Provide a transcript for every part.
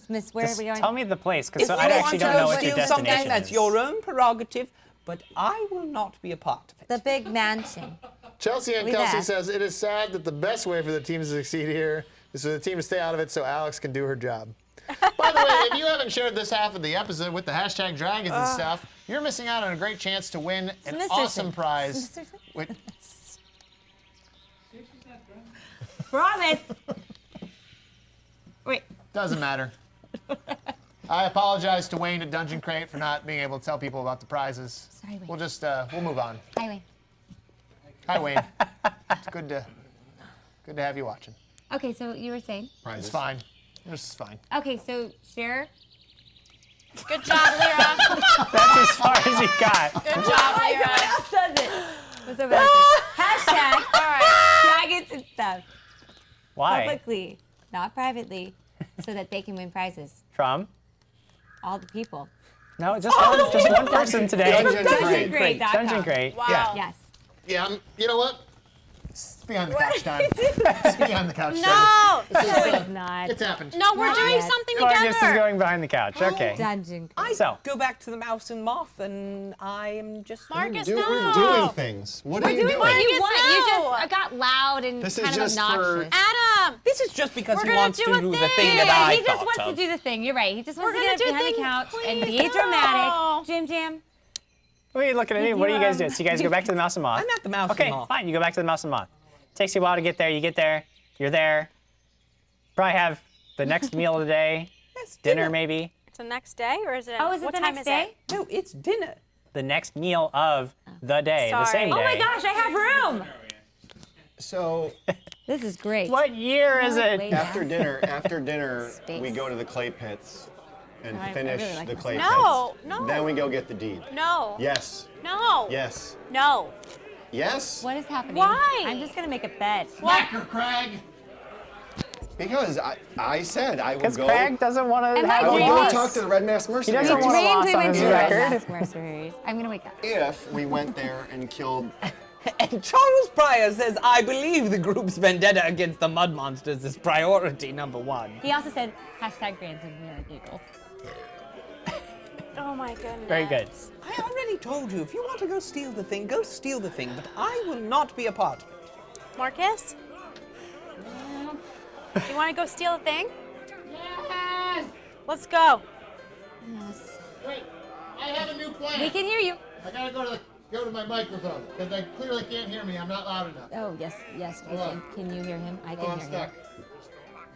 Miss, where are we going? Tell me the place, because If I you actually want don't to know what your steal something, destination that's is. your own prerogative, but I will not be a part of it. The big mansion. Chelsea and Leave Kelsey that. says, it is sad that the best way for the team to succeed here is for the team to stay out of it so Alex can do her job. By the way, if you haven't shared this half of the episode with the hashtag dragons and stuff, you're missing out on a great chance to win an Mr. awesome Singh. prize. Mr. Singh. Wait, Promise. Wait. doesn't matter. I apologize to Wayne at Dungeon Crate for not being able to tell people about the prizes. Sorry, Wayne. We'll just, we'll move on. Hi, Wayne. Hi, Wayne. It's good to have you watching. Okay, so you were saying? It's fine. This is fine. Okay, so share. Good job, Lyra. That's as far as you got. Good job, Lyra. Someone else does it. What's up, Alex? Hashtag All right. dragons and stuff. Why? Publicly, not privately, so that they can win prizes. From? All the people. No, just one person today. Dungeon Crate. DungeonCrate.com. Dungeon Crate. Wow. Yeah. Yes. Yeah, you know what? It's behind the couch time. It's behind the couch time. No. It's not. It's happened. No, we're Not doing yet. something Marcus is together. going behind the couch. Okay. Dungeon. I So. go back to the mouse and moth, and I am just... Marcus, We're no. doing things. What are you doing? What you Marcus, want? You no. just got loud and This is kind of just obnoxious. for- Adam. This is just because We're he gonna wants do to a do the thing. thing Yeah, that I he just thought wants of. to do the thing. You're right. He just wants We're to get gonna up behind do the thing. couch and Please, be no. dramatic. Jim Jam. What are you looking at me? What are you guys doing? So you guys go back to the mouse and moth. I'm at the mouse Okay, and moth. fine. You go back to the mouse and moth. Takes you a while to get there. You get there. You're there. Probably have the next meal of the day. Yes, Dinner, maybe. It's the next day, or is it? Oh, is it what the time next is day? It? No, it's dinner. The next meal of the day. The Sorry. same day. Oh my gosh, I have room. So This is great. What year is Lay it? down. after dinner, Space. we go to the clay pits and I finish really like the this. clay No, pits. no. Then we go get the deed. No. Yes. No. Yes. No. Yes. What is happening? Why? I'm just gonna make a bet. Smacker, Krag. Because I said I would Because go. Craig doesn't want to Am I have I a would dreaming? go loss. talk to the Red Masked Mercenaries. doesn't want a loss Dreamed we on went his to Red record. Masked Mercenaries. I'm gonna wake up. If we went there and killed. And Charles Pryor says, I believe the group's vendetta against the mud monsters is priority number one. He also said hashtag Grants and Mira giggles. Oh my goodness. Very good. I already told you, if you want to go steal the thing, go steal the thing, but I will not be a part of it. Marcus? You want to go steal a thing? Yes! Let's go. Yes. Wait, I have a new plan. We can hear you. I gotta go to my microphone because I clearly can't hear me. I'm not loud enough. Oh yes, yes. We Hold can. Can you hear him? I can Oh, I'm hear stuck. him.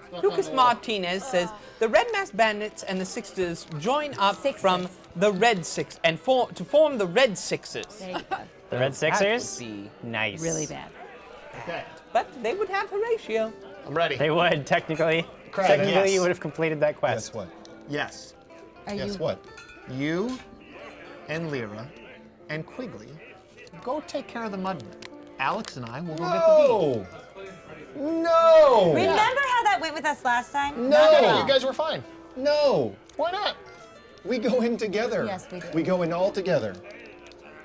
Stuck Lucas on the wall. Martinez says, the Red Masked Bandits and the Sixers join up Sixers. from the Red Six and to form the Red Sixers. There you go. The Red Sixers? That would be Nice. Really bad. Okay, But they would have Horatio. I'm ready. They would, technically. Craig, Technically, yes. you would have completed that quest. Guess what? Yes. Are Guess you? what? You and Lyra and Quigley go take care of the mudmen. Alex and I will go get the deed. No. No. Remember how that went with us last time? No. You guys were fine. No. Why not? We go in together. Yes, we do. We go in all together.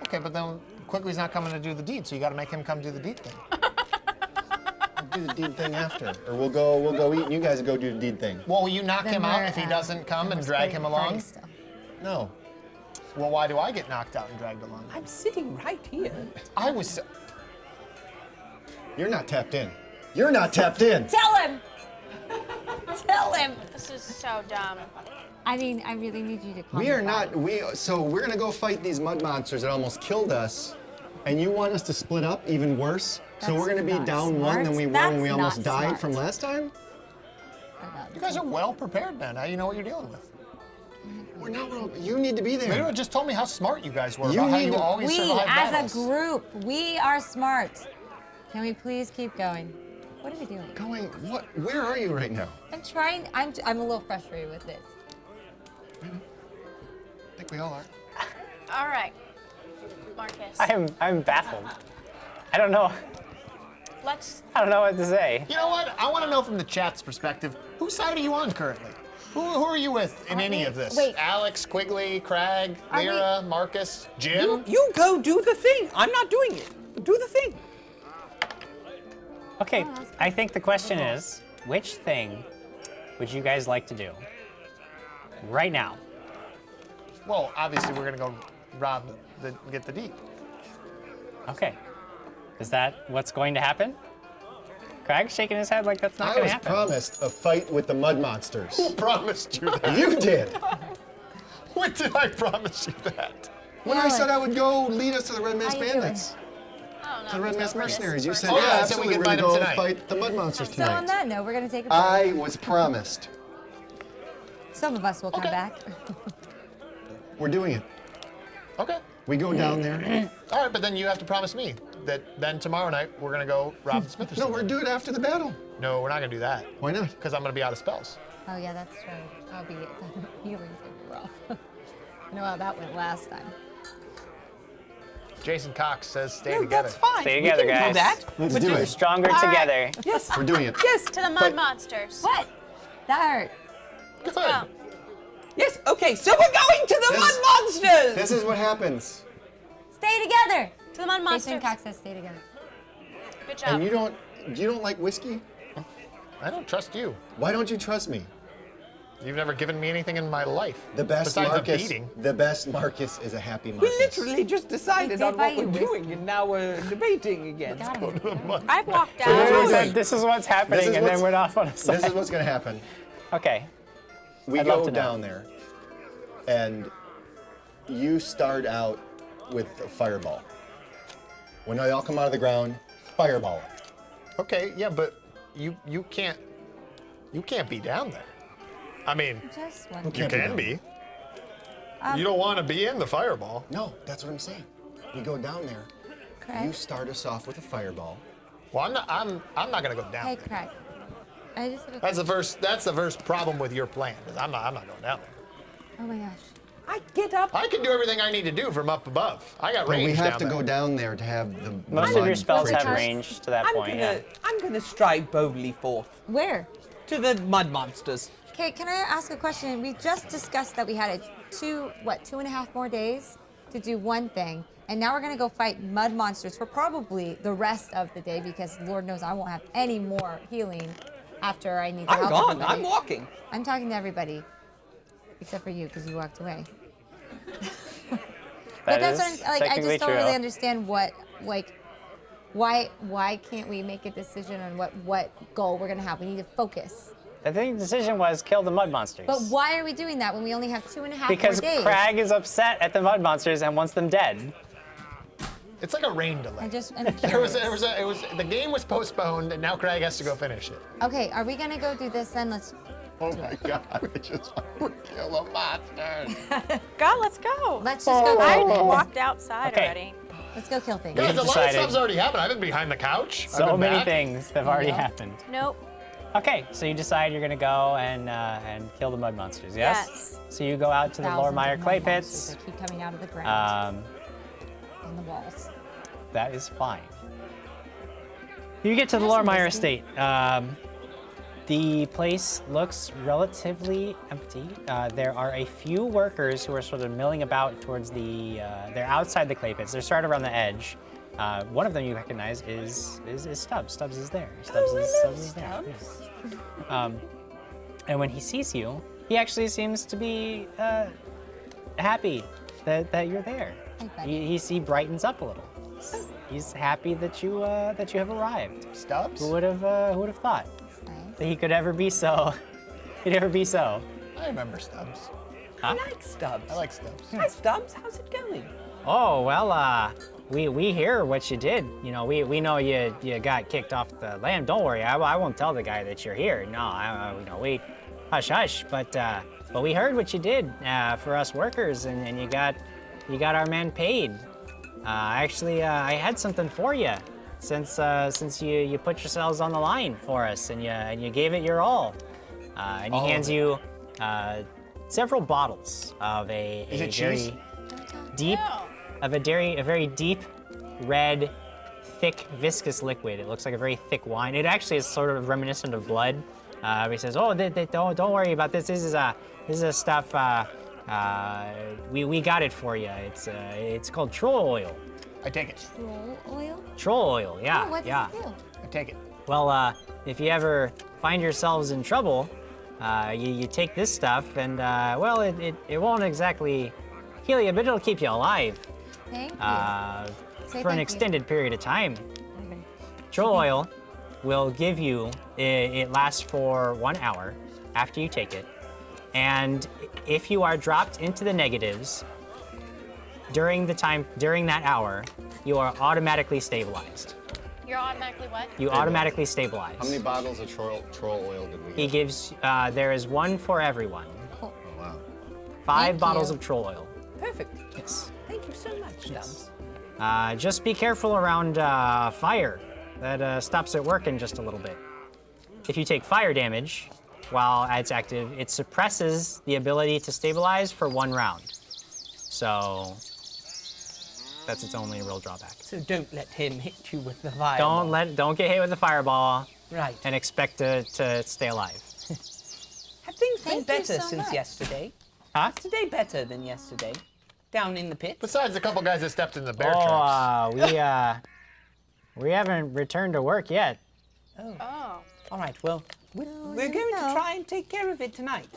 Okay, but then Quigley's not coming to do the deed, so you got to make him come do the deed thing. We'll do the deed thing after, or we'll go eat, and you guys go do the deed thing. Well, will you knock Then him out we're, if he doesn't come then and we're drag splitting him the party along? still. No. Well, why do I get knocked out and dragged along? I'm sitting right here. I was. You're not tapped in. You're not tapped in. Tell him. Tell him. This is so dumb. I mean, I really need you to calm We are down. not. So we're gonna go fight these mud monsters that almost killed us, and you want us to split up even worse? So That's we're gonna be not down smart. one than we were That's when we almost not died smart. from last time. You guys are well prepared, man. Now you know what you're dealing with. We're not. You need to be there. Lyra just told me how smart you guys were You about how need you to- always We, survive as battles. a group, we are smart. Can we please keep going? What are we doing? Going. What? Where are you right now? I'm trying. I'm a little frustrated with this. I think we all are. All right. Marcus. I'm baffled. I don't know what to say. You know what? I want to know from the chat's perspective, whose side are you on currently? Who are you with in any of this? Wait. Alex, Quigley, Krag, Are we- Lyra, Marcus, Jim? You go do the thing. I'm not doing it. Do the thing. Okay, I think the question is, which thing would you guys like to do? right now. Well, obviously we're gonna go get the deep. Okay. Is that what's going to happen? Krag's shaking his head like that's not I going was to happen. promised a fight with the mud monsters. Who promised you that? You did. When did I promise you that? When I said I would go lead us to the Red Masked How you doing? Bandits. I don't know. To the Red Masked Mercenaries. You said, Oh, yeah, yeah, I said we absolutely, could we're fight gonna them go tonight. fight the mud monsters So on tonight. that note, we're gonna take a break. I was promised. Some of us will come back. We're doing it. Okay. We go down there. All right, but then you have to promise me that then tomorrow night we're gonna go rob the Smith or No, something. we're doing it after the battle. No, we're not gonna do that. Why not? Because I'm gonna be out of spells. Oh yeah, that's true. I'll be healing for rough. I know how that went last time. Jason Cox says stay No, together. that's fine. Stay We together, can guys. do that. Let's But do We're it. stronger All right. together. Yes. We're doing it. Yes. To the mud monsters. What? That hurt. Good. Go. Yes. Okay. So we're going to the This- mud monsters. This is what happens. Stay together. To the mud monsters. Jason Cox says stay together. Good job. And you don't like whiskey? I don't trust you. Why don't you trust me? You've never given me anything in my life. The best besides Marcus. a beating. The best Marcus is a happy We Marcus. literally just decided We on did buy what we're you whiskey. doing, and now we're debating again. Got it. I've walked So here's what out. we're doing. This is what's happening, This is and then what's- we're off on a side. This is what's gonna happen. Okay. We I'd love go to know. down there, and you start out with a fireball. When they all come out of the ground, fireball it. Okay, yeah, but you can't be down there. I mean, Just one. you Can't be can down. be. You don't want to be in the fireball. No, that's what I'm saying. We go down there. You Craig. start us off with a fireball. Well, I'm not gonna go down. Hey, there. Craig. I just have a That's the first problem with your plan. Is I'm not going down there. Oh my gosh. I get up. I can do everything I need to do from up above. I got But range we have down to there. go down there to have the Most mud of your spells have creatures. range to that point, yeah. I'm gonna stride boldly forth Where? to the mud monsters. Okay, can I ask a question? We just discussed that we had 2.5 more days to do one thing, and now we're gonna go fight mud monsters for probably the rest of the day because Lord knows I won't have any more healing after I need to I'm help gone. everybody. I'm walking. I'm talking to everybody, except for you because you walked away. But that's what I'm like. I technically just don't true. really understand why can't we make a decision on what goal we're gonna have? We need to focus. I think the decision was kill the mud monsters. But why are we doing that when we only have 2.5 Because more days? Krag is upset at the mud monsters and wants them dead. It's like a rain delay. I'm The game was postponed, and now Krag has to go finish it. Okay, are we gonna go do this then? Let's. Oh my God, I just want to kill a monster. Go, let's go. Let's just go. I Kill things. walked outside Okay. already. Let's go kill things. Guys, a lot of decided- stuff's already happened. I've been behind the couch. I've So been many back. things have already Yeah. happened. Nope. Okay, so you decide you're gonna go and kill the mud monsters, yes? Yes. So you go out to the Thousands Loremire of Clay mud monsters Pits. that keep coming out of the ground Um, and the walls. that is fine. You get to the Loremire estate. The place looks relatively empty. There are a few workers who are sort of milling about towards the. They're outside the clay pits. They're sort of around the edge. One of them you recognize is Stubbs. Stubbs is there. Stubbs is there. Yeah. And when he sees you, he actually seems to be happy that you're there. Hey, buddy. He brightens up a little. He's happy that you have arrived. Stubbs? Who would have thought Nice. that he could ever be so? He'd ever be so. I remember Stubbs. I like Stubbs. I like Stubbs. Hi, Stubbs. How's it going? Oh well, we hear what you did. You know, we know you got kicked off the land. Don't worry, I won't tell the guy that you're here. No, we hush hush. But we heard what you did for us workers, and you got our man paid. Actually, I had something for you, since you put yourselves on the line for us, and you gave it your all. And he All of hands it. you several bottles of a Is it very cheese? deep, of a very deep, red, thick, viscous liquid. It looks like a very thick wine. It actually is sort of reminiscent of blood. He says, "Oh, don't worry about this. This is a stuff. We got it for you. It's called troll oil. I take it. Troll oil? Troll oil. Yeah, Oh, what does yeah. it do? I take it. Well, if you ever find yourselves in trouble, you take this stuff, and well, it won't exactly heal you, but it'll keep you alive Thank you. Say for an thank you. extended period of time. Troll oil will give you, it lasts for 1 hour after you take it. And if you are dropped into the negatives during that hour, you are automatically stabilized. You're automatically what? You automatically stabilize. How many bottles of troll oil did we He get? gives, there is one for everyone. Cool. Oh, wow. 5 Thank bottles you. of troll oil. Perfect. Yes. Thank you so much, Stubbs. Just be careful around fire. That stops it working just a little bit. If you take fire damage while it's active, it suppresses the ability to stabilize for 1 round. So that's its only real drawback. So don't let him hit you with the fireball. Don't get hit with the fireball Right. and expect to stay alive. Have things been Thank you better so since much. yesterday? Huh? Is today better than yesterday? Down in the pit? Besides the couple guys that stepped in the bear traps. We haven't returned to work yet. Oh. All right, well, we're you going to know. try and take care of it tonight.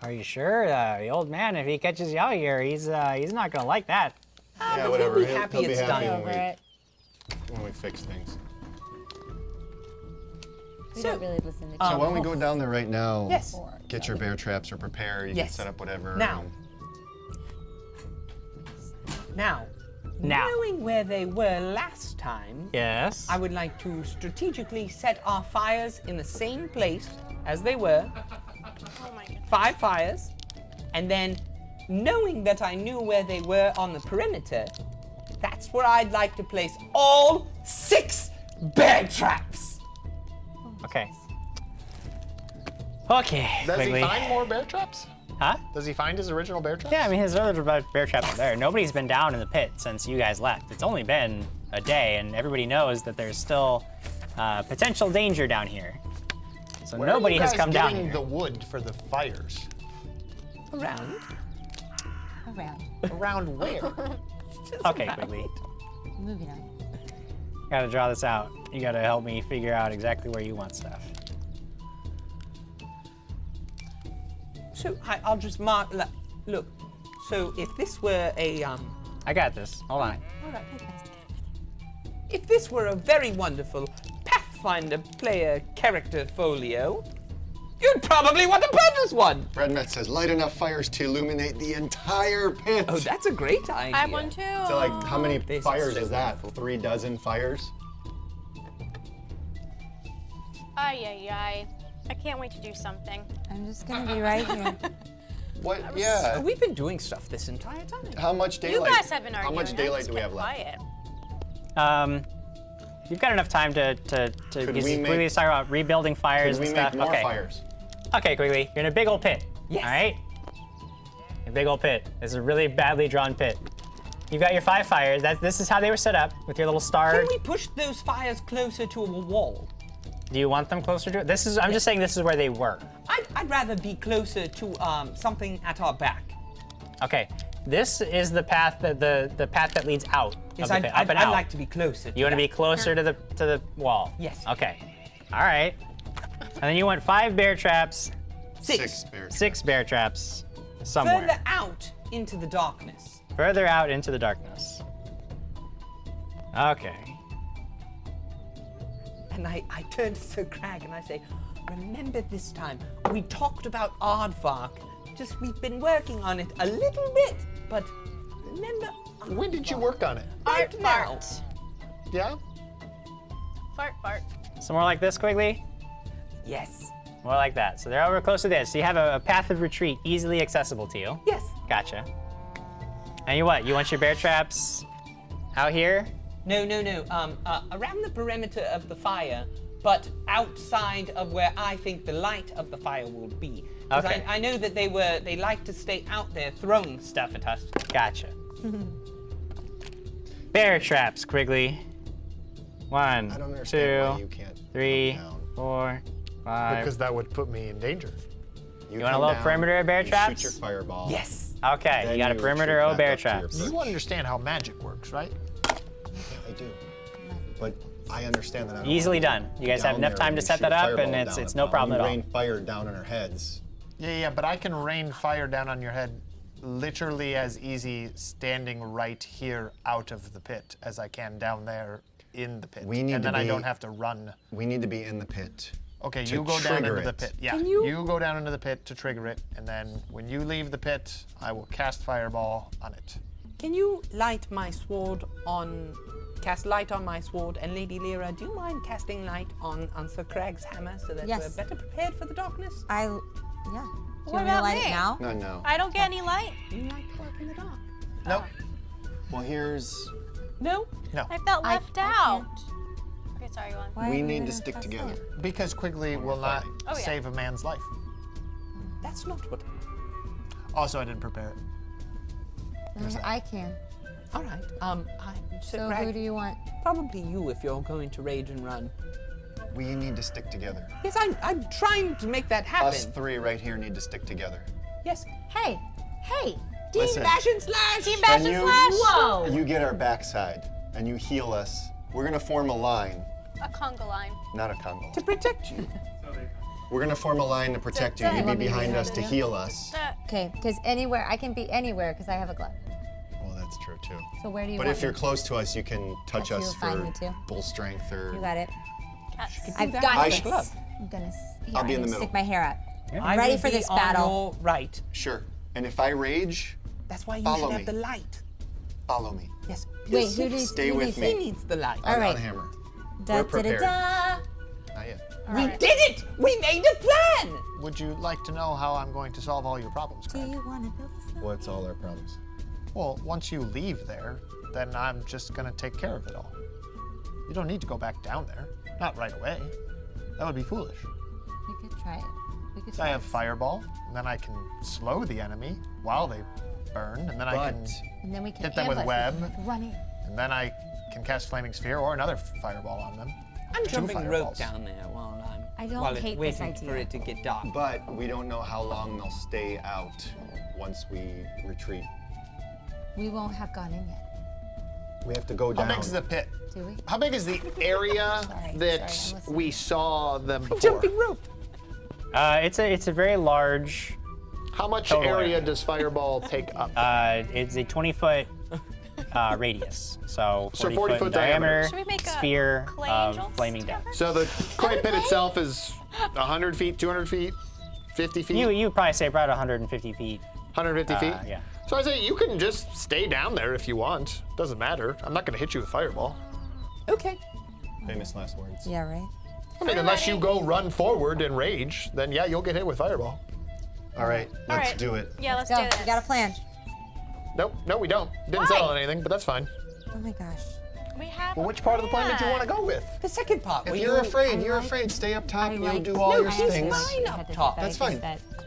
Are you sure? The old man, if he catches you out here, he's not gonna like that. Yeah, but whatever. He'll be happy He'll be it's happy done. Over it. when we fix things. We So- don't really listen to So Jim. why don't we go down there right now? Yes. Get your bear traps or prepare. You Yes. can set up whatever. Now. and- Now, Now. knowing where they were last time, Yes. I would like to strategically set our fires in the same place as they were, Oh my goodness. 5 fires, and then knowing that I knew where they were on the perimeter, that's where I'd like to place all 6 bear traps. Okay. Okay. Does Quigley. he find more bear traps? Huh? Does he find his original bear traps? Yeah, I mean, his other bear traps are there. Nobody's been down in the pit since you guys left. It's only been a day, and everybody knows that there's still potential danger down here. So Where are nobody you has guys come down getting here. the wood for the fires? Around. Around. Around where? Okay, Quigley. Moving on. Gotta draw this out. You gotta help me figure out exactly where you want stuff. So I'll just mark. Look. So if this were a I got this. Hold on. if this were a very wonderful Pathfinder player character folio, you'd probably want to purchase one. Redmet says, light enough fires to illuminate the entire pit. Oh, that's a great idea. I have one too. So, like, how many This is fires so is that? 3 dozen fires? Ay, ay, ay. I can't wait to do something. I'm just gonna be right here. What? Yeah. We've been doing stuff this entire time. How much You daylight? guys have been How arguing. much I daylight just do we kept have left? quiet. You've got enough time to we Quigley make- talk about rebuilding fires Could we and make stuff. more Okay. fires? Okay, Quigley, you're in a big old pit. Yes. All right? A big old pit. This is a really badly drawn pit. You've got your 5 fires. This is how they were set up with your little star. Can we push those fires closer to a wall? Do you want them closer to it? I'm just saying this is where they were. I'd rather be closer to something at our back. Okay. This is the path the path that leads out Yes, of the pit, I'd up and out. like to be closer. You want to be closer to the wall. Yes. Okay. All right. And then you want 5 bear traps, 6. bears. 6 bear traps somewhere. Further out into the darkness. Further out into the darkness. Okay. And I turn to Sir Krag and I say, remember this time, we talked about Aardvark. Just we've been working on it a little bit, but remember When did you work on it? right Fart, now. fart. Yeah? Fart, fart. So more like this, Quigley? Yes. More like that. So they're over close to this. So you have a path of retreat easily accessible to you. Yes. Gotcha. And you what? You want your bear traps out here? No. Around the perimeter of the fire, but outside of where I think the light of the fire will be. 'Cause Okay. I know that they like to stay out there throwing stuff at us. Gotcha. Bear traps, Quigley. 1, I don't understand why you 2, can't 3, come down. 4, 5. Because that would put me in danger. You want a come little down, perimeter of bear you traps? Shoot your fireball. Yes. Okay, Then you got a you perimeter retreat of back bear up to your traps. perch. You understand how magic works, right? I do. But I understand that. I don't Easily wanna done. You guys have down enough there time and to you set shoot that a up, fireball and down it's upon no them. problem You at all. rain fire down on our heads. Yeah, but I can rain fire down on your head literally as easy standing right here out of the pit as I can down there in the pit. We need and to then I be- don't have to run. We need to be in the pit. Okay, to you go down trigger into the it. pit. Yeah, Can you- you go down into the pit to trigger it, and then when you leave the pit, I will cast fireball on it. Can you light my sword on, cast light on my sword? And Lady Lyra, do you mind casting light on Sir Krag's hammer so that Yes. we're better prepared for the darkness? Yeah. Do you What want me to about light me? it now? No, no. I don't get any light. You like to work in the dark? Nope. Well, here's. No? No. I felt I left can't. out. Okay, sorry, go on. Why We are you need gonna to stick cast together. light? Because Quigley will not fighting. Oh, yeah. save a man's life. That's not what. Also, I didn't prepare it. I can. All right. Sir So Krag, who do you want? probably you if you're going to rage and run. We need to stick together. Yes, I'm trying to make that happen. Us three right here need to stick together. Yes. Hey, hey. Listen, Bash and slash. Team Bash and you- Slash! Whoa. you get our backside and you heal us. We're gonna form a line, A conga line. not a Congo. To protect you. We're gonna form a line to protect you. You You be want me to behind do us that to too? heal us. Okay, because anywhere, I can be anywhere because I have a glove. Well, that's true too. So where do you But want if you're me? close to us, you can touch Touch us you, find for me too. full strength or. You got it. Cats. I've that got with this. a glove. I'm gonna. Here, I'll be I'm in the gonna middle. Stick my hair up. I I'm ready will for be this on battle. your right. Sure. And if I rage, That's why you Follow should have me. the light. follow me. Yes. Wait, who needs? Stay who with needs me. He it? needs the light. All I'm right. on hammer. Da, We're da, da, prepared. da. Not yet. We did it! We made a plan! Would you like to know how I'm going to solve all your problems, Do Krag? you want to build a snow? What's all our problems? Well, once you leave there, then I'm just gonna take care of it all. You don't need to go back down there. Not right away. That would be foolish. We could try it. We could I try have it. fireball, and then I can slow the enemy while they burn, and then I can, But And then we can hit them with ambush. web. We can, like, run in. and then I can cast flaming sphere or another fireball on them. I'm Two jumping rope fireballs. down there while I don't while it's hate this waiting for idea. it to get dark. but we don't know how long they'll stay out once we retreat. We won't have gone in yet, We have to go How down. big is the pit? do we? How big is the area Sorry, that I'm listening. we saw them before? Jumping rope. It's a very large. How much Total area area. does fireball take up? It's a 20-foot radius, so 40, 40 foot diameter. Should we make a sphere clay of angel flaming together? death. So the clay pit itself is 100 feet, 200 feet, 50 feet, You would probably say about 150 feet. 150 feet? Yeah. So I say you can just stay down there if you want. Doesn't matter. I'm not going to hit you with fireball. Okay. Famous last words. Yeah, right. I mean, unless you go run forward and rage, then yeah, you'll get hit with fireball. All right, All let's right. do it. Yeah, let's Go. do this. We got a plan. Nope, no, we don't. Didn't Why? settle on anything, but that's fine. Oh my gosh. We have. Well, which part of the plan did you want to go with? The second part. If where you're afraid, I you're like- afraid. Stay up top. I You'll like- do all No, your he's things. fine up top. That's fine.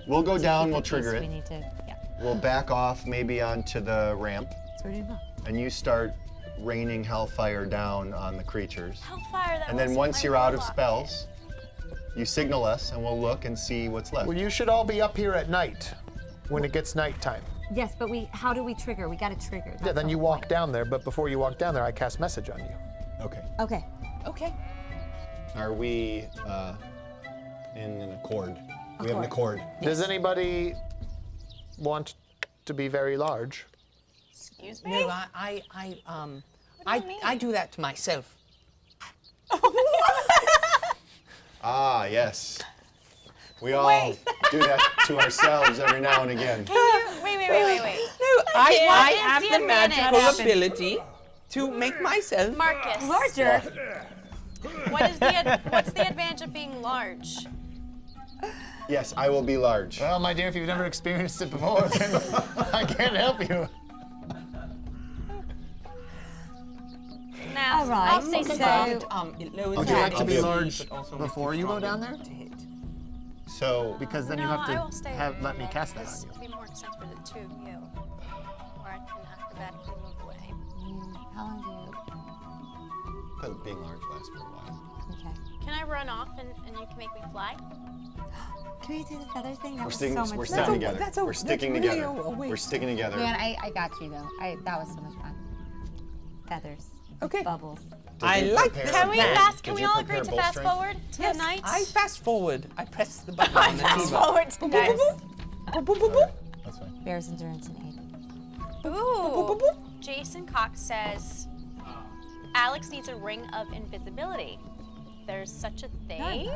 We'll go down. We'll trigger it. We need to, yeah. We'll back off maybe onto the ramp, So we're doing both. and you start raining hellfire down on the creatures. Hellfire. That And then was once my you're out of warlock. spells, you signal us, and we'll look and see what's left. Well, you should all be up here at night when it gets nighttime. Yes, but how do we trigger? We got to trigger. Yeah, That's then the you whole walk point. down there, but before you walk down there, I cast message on you. Okay. Okay. Okay. Are we in an accord? We have an accord. Does anybody want to be very large? Excuse me. No, What do you mean? I do that to myself. Ah, yes. We all do that to ourselves every now and again. Wait. No, I What have is the the magical advantage? ability to make myself. Marcus. Larger. What's the advantage of being large? Yes, I will be large. Well, my dear, if you've never experienced it before, then I can't help you. Nah, All right, I'll say so- so. It lowers Would you the like to be AC, large but also makes before you go down stronger there? to hit. So, Because then No, you I will have stay to let me normal, cast that because on you. It'll be more sense for the two of you. Or I can acrobatically move away. How long do you? because being large lasts for a while. Okay. Can I run off and you can make me fly? Can we do the feather thing? That We're was sticking, so much we're fun. sticking together. that's a- We're sticking that's really together. a waste. We're sticking together. Man, I got you though. That was so much fun. Feathers. Okay. Bubbles. I you like prepare- this Can we plan. fast? Can Did we you all prepare agree to bow fast strength? forward to the night? I fast forward. I press the button on the fast keyboard. forward to nice. Boop, boop, boop, boop. That's fine. Bear's endurance and 8. Ooh. Jason Cox says Alex needs a ring of invisibility. There's such a thing.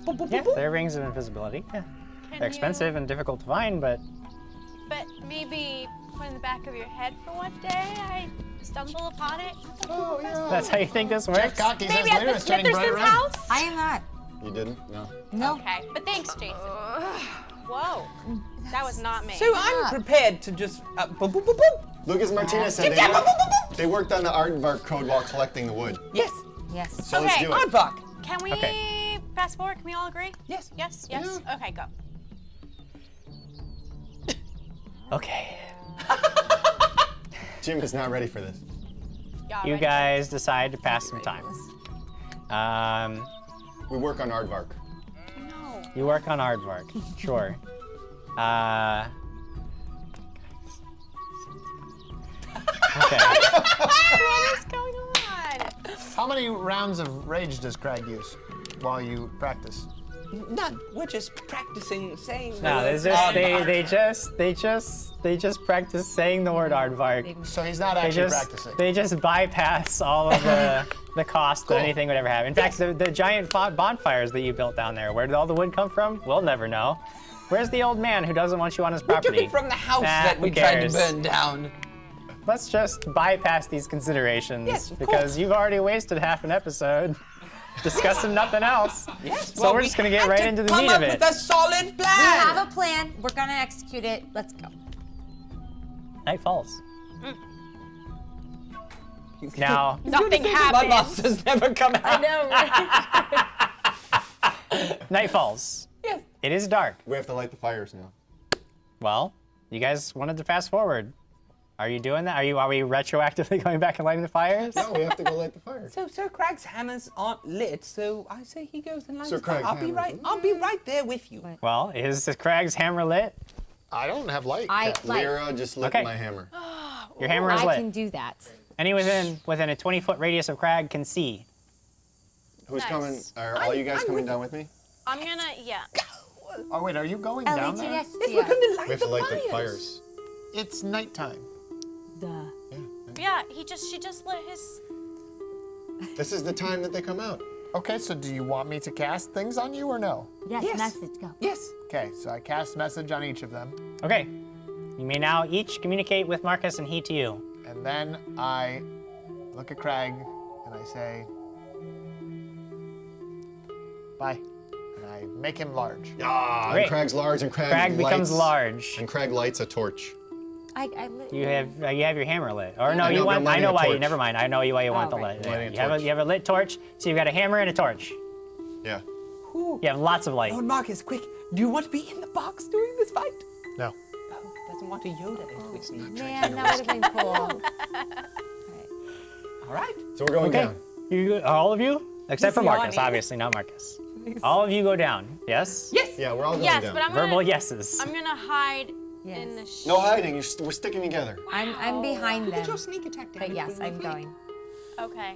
Boop, boop, Yeah, boop, boop. they're rings of invisibility. Yeah. Can They're expensive and difficult to find, but But maybe put in the back of your head for one day. I stumble upon it. Oh, yeah. that's how you think this works? Jeff Cocky says Maybe at later the it's turning bright Smitherson's red. house. I am not. You didn't? No. No. Okay, but thanks, Jason. Whoa, that was not me. So I'm prepared to just boop, boop, boop, boop. Lucas Martinez said they worked on the aardvark code while collecting the wood. Yes. Yes. So let's Okay. do it. Aardvark. Can we Okay. fast forward? Can we all agree? Yes. Yes. Yes. Okay, go. Okay. Jim is not ready for this. Y'all You ready? guys decide to pass some time. We work on aardvark. No. You work on aardvark. Sure. Okay. What is going on? How many rounds of rage does Krag use while you practice? None. We're just practicing saying. the No, word there's just aardvark. they just practice saying the word aardvark. So he's not They actually just practicing. they just bypass all of the cost Cool. that anything would ever have. In fact, the giant bonfires that you built down there, where did all the wood come from? We'll never know. Where's the old man who doesn't want you on his We property? took it from the house Nah, that we who tried to cares? burn down. Let's just bypass these considerations Yes, of because course. you've already wasted half an episode discussing nothing else. Yes. So we're just gonna get had right to into the come meat of up it. with a solid We plan. have a plan. We're gonna execute it. Let's go. Night falls. Now, Nothing My happens. monsters never come out. I know, right? night falls. Yes. It is dark. We have to light the fires now. Well, you guys wanted to fast forward. Are you doing that? Are we retroactively going back and lighting the fires? No, we have to go light the fires. So Sir Crag's hammers aren't lit, so I say he goes and lights Sir them. Crag's I'll be hammers. right. I'll be right there with you. Well, is Krag's hammer lit? I don't have light. I Cat. like. Lyra just lit Okay. my hammer. Your hammer is I lit. can do that. Any within a 20-foot radius of Krag can see. Who's Nice. coming? Are all you guys I'm coming with down with me? I'm gonna, yeah. Oh wait, are you going down there? Yes, Yes, we're going to light We have the to light fires. the fires. It's nighttime. Duh. Yeah, she just lit his. This is the time that they come out. Okay, so do you want me to cast things on you or no? Yes, Yes. message, go. Yes. Okay, so I cast message on each of them, Okay. You may now each communicate with Marcus and he to you. and then I look at Krag and I say, bye. And I make him large. Ah, Great. and Krag's large, and Krag becomes lights- large. And Krag lights a torch. I lit. You have your hammer lit. Or no, I know, you but want. I'm I lighting know a why you. torch. Never mind. I know why you want the right. light. I'm lighting a You have torch. you have a lit torch. So you've got a hammer and a torch. Yeah. Ooh. You have lots of light. Lord Marcus, quick. Do you want to be in the box during this fight? No. Oh, doesn't want to Yoda it with me. Man, that would have been cool. All right. So we're going Okay. down. You all of you, except for He's Marcus, yawning. obviously not Marcus. All of you go down. Yes. Yes. Yeah, we're all going Yes, down. but I'm Verbal gonna. yeses. I'm gonna hide Yes. in the. No hiding. We're sticking together. I'm behind Look at them. your sneak attack down. But yes, I'm going. Okay.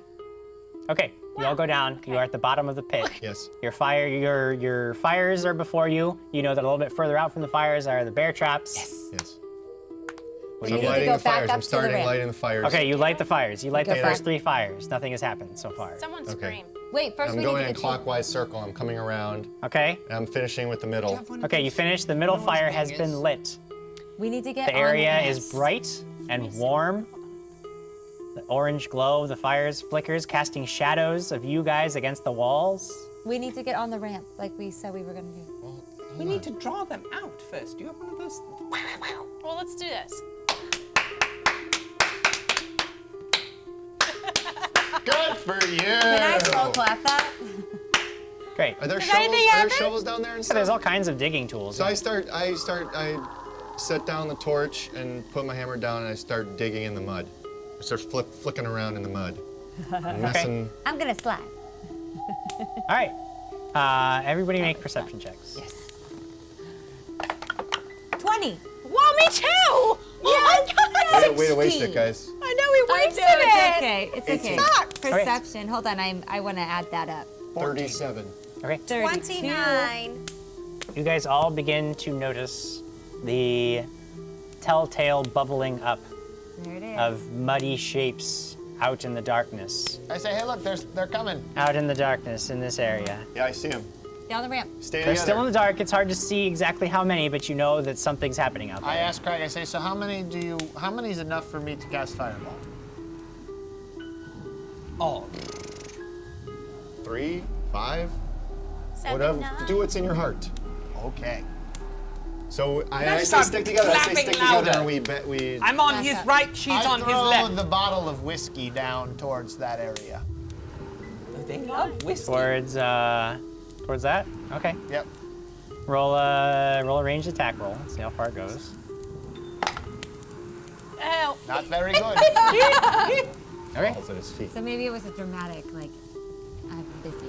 Okay. You all go down. You are at the bottom of the pit. Yes. Your fires are before you. You know that a little bit further out from the fires are the bear traps. Yes. We So I'm need to lighting go the back fires. up I'm to the starting ramp. lighting the fires. Okay, you light the fires. You light Go the back. first 3 fires. Nothing has happened so far. Someone Okay. scream. Wait, first I'm we going need in to a get clockwise circle. I'm coming around. Okay. And I'm finishing with the middle. Okay, you finished. The middle fire has been lit. We need to get The on area the is bright and warm. The orange glow of the fires flickers, casting shadows of you guys against the walls. We need to get on the ramp, like we said we were gonna do. We need to draw them out first. Do you have one of those? Well, let's do this. Good for you. Can I slow clap that? Great. Are there Does shovels? anything Are there happen? shovels down there and So there's stuff? all kinds of digging tools. So I set down the torch and put my hammer down and I start digging in the mud. I start flicking around in the mud. And messing. I'm gonna slide. All right. Everybody make perception checks. Yes. 20. Whoa, me too! Yes! Way to waste it, guys. I know we wasted No, it's it. okay. It's okay. sucks. Perception. Hold on. I want to add that up. 37. Okay. 32. 29. You guys all begin to notice the telltale bubbling up There it is. of muddy shapes out in the darkness. I say, hey, look, they're coming. Out in the darkness in this area. Yeah, I see him. Down the ramp. Stay They're together. still in the dark. It's hard to see exactly how many, but you know that something's happening out there. I ask Krag, I say, so how many is enough for me to cast Fireball? Oh, 3, 5, 7, whatever. 9. Do what's in your heart. Okay. So I Let's say start stick together. I say clapping stick louder. together, and we bet we. I'm on Back his up. right, she's I on his throw left. the bottle of whiskey down towards that area. They love whiskey. Towards that? Okay. Yep. Roll a ranged attack roll. See how far it goes. Oh. Not very good. Okay. Falls at his feet. So maybe it was a dramatic, like, I'm busy.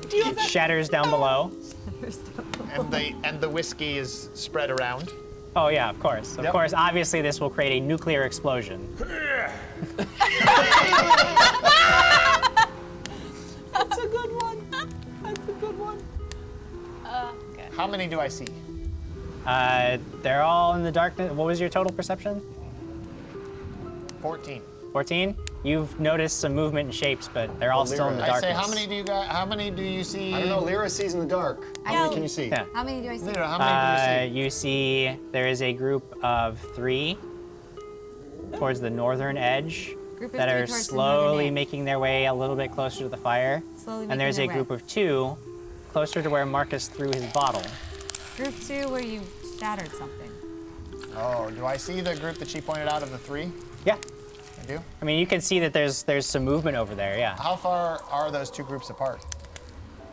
Do you have It shatters down below. and the whiskey is spread around. Oh yeah, of course. Of Yep. course, obviously this will create a nuclear explosion. That's a good one. That's a good one. Okay. How many do I see? They're all in the darkness. What was your total perception? 14. 14? You've noticed some movement and shapes, but they're all still in the I darkness. say, how many do you see? I don't know. Lyra sees in the dark. How many can you see? Yeah. How many do I see? Lyra, how many do you see? You see there is a group of 3 towards the northern edge Group of that 3 are towards the northern slowly edge. making their way a little bit closer to the fire. Slowly And there's a making their group of 2 closer to where Marcus threw his bottle. Group 2 where you shattered something. Oh, do I see the group that she pointed out of the 3? Yeah. I do. I mean, you can see that there's some movement over there, yeah. How far are those 2 groups apart?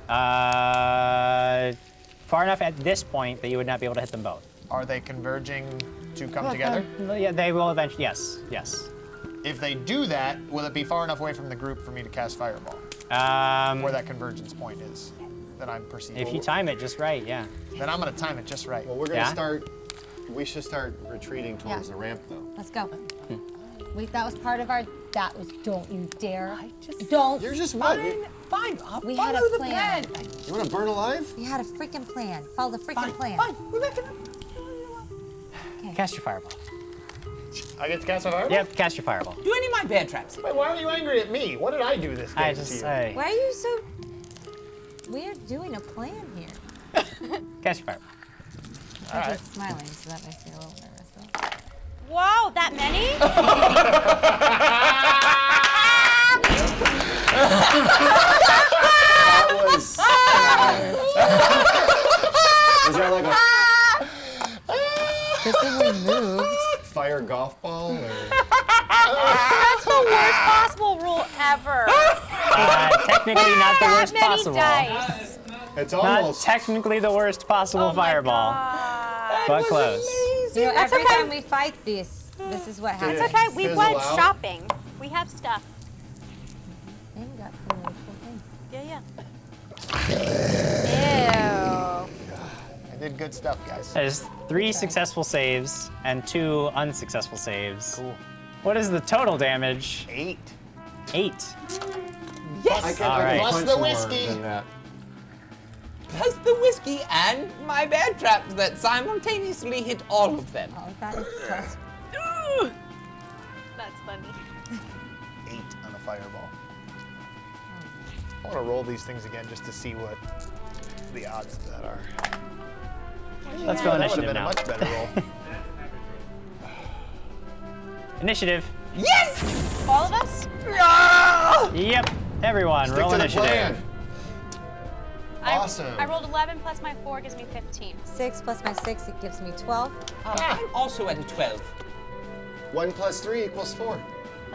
Far enough at this point that you would not be able to hit them both. Are they converging to come together? Yeah, they will eventually. Yes, yes. If they do that, will it be far enough away from the group for me to cast Fireball? Where that convergence point is that I'm perceiving. If you time it just right, yeah. Then I'm gonna time it just right. Well, we're gonna Yeah? start. We should start retreating towards Yeah. the ramp, though. Let's go. That was part of our. That was. Don't you dare. Don't. You're just what? Fine, I'll We had follow a the plan. You want to burn alive? We had a freaking plan. Follow the freaking plan. Fine, we're making it. Cast your fireball. I get to cast my Fireball? Yep, cast your fireball. Do any of my bear traps. Wait, why are you angry at me? What did I do this game I to just you? say, Why are you so? We're doing a plan here. cast your fireball. I'm right. just smiling, so that makes me a little nervous. Whoa, that many? That was. Was there like Good thing we moved. a fire golf ball? Or... That's the worst possible rule ever. Technically not the That worst many possible. dice. It's Not almost. technically the worst possible Oh my fireball, God. but close. You know, That's every okay. time we fight this is what happens. It's okay, we Fizzle went out. shopping. We have stuff. And we got some really cool things. Yeah, yeah. Ew. I did good stuff, guys. There's 3 successful saves and 2 unsuccessful saves. Cool. What is the total damage? 8. 8. I can, All I right. can Plus punch the more whiskey. than that. Plus the whiskey and my bear traps that simultaneously hit all of them. Oh, that is plus. That's funny. 8 on the Fireball. I want to roll these things again just to see what the odds of that are. Let's go That would have initiative been a now. much better roll. Initiative. Yes! All of us? Yep. Everyone, Stick roll to the initiative. plan. Awesome. I rolled 11 plus my 4 gives me 15. 6 plus my 6, it gives me 12. I'm also at a 12. 1 plus 3 equals 4.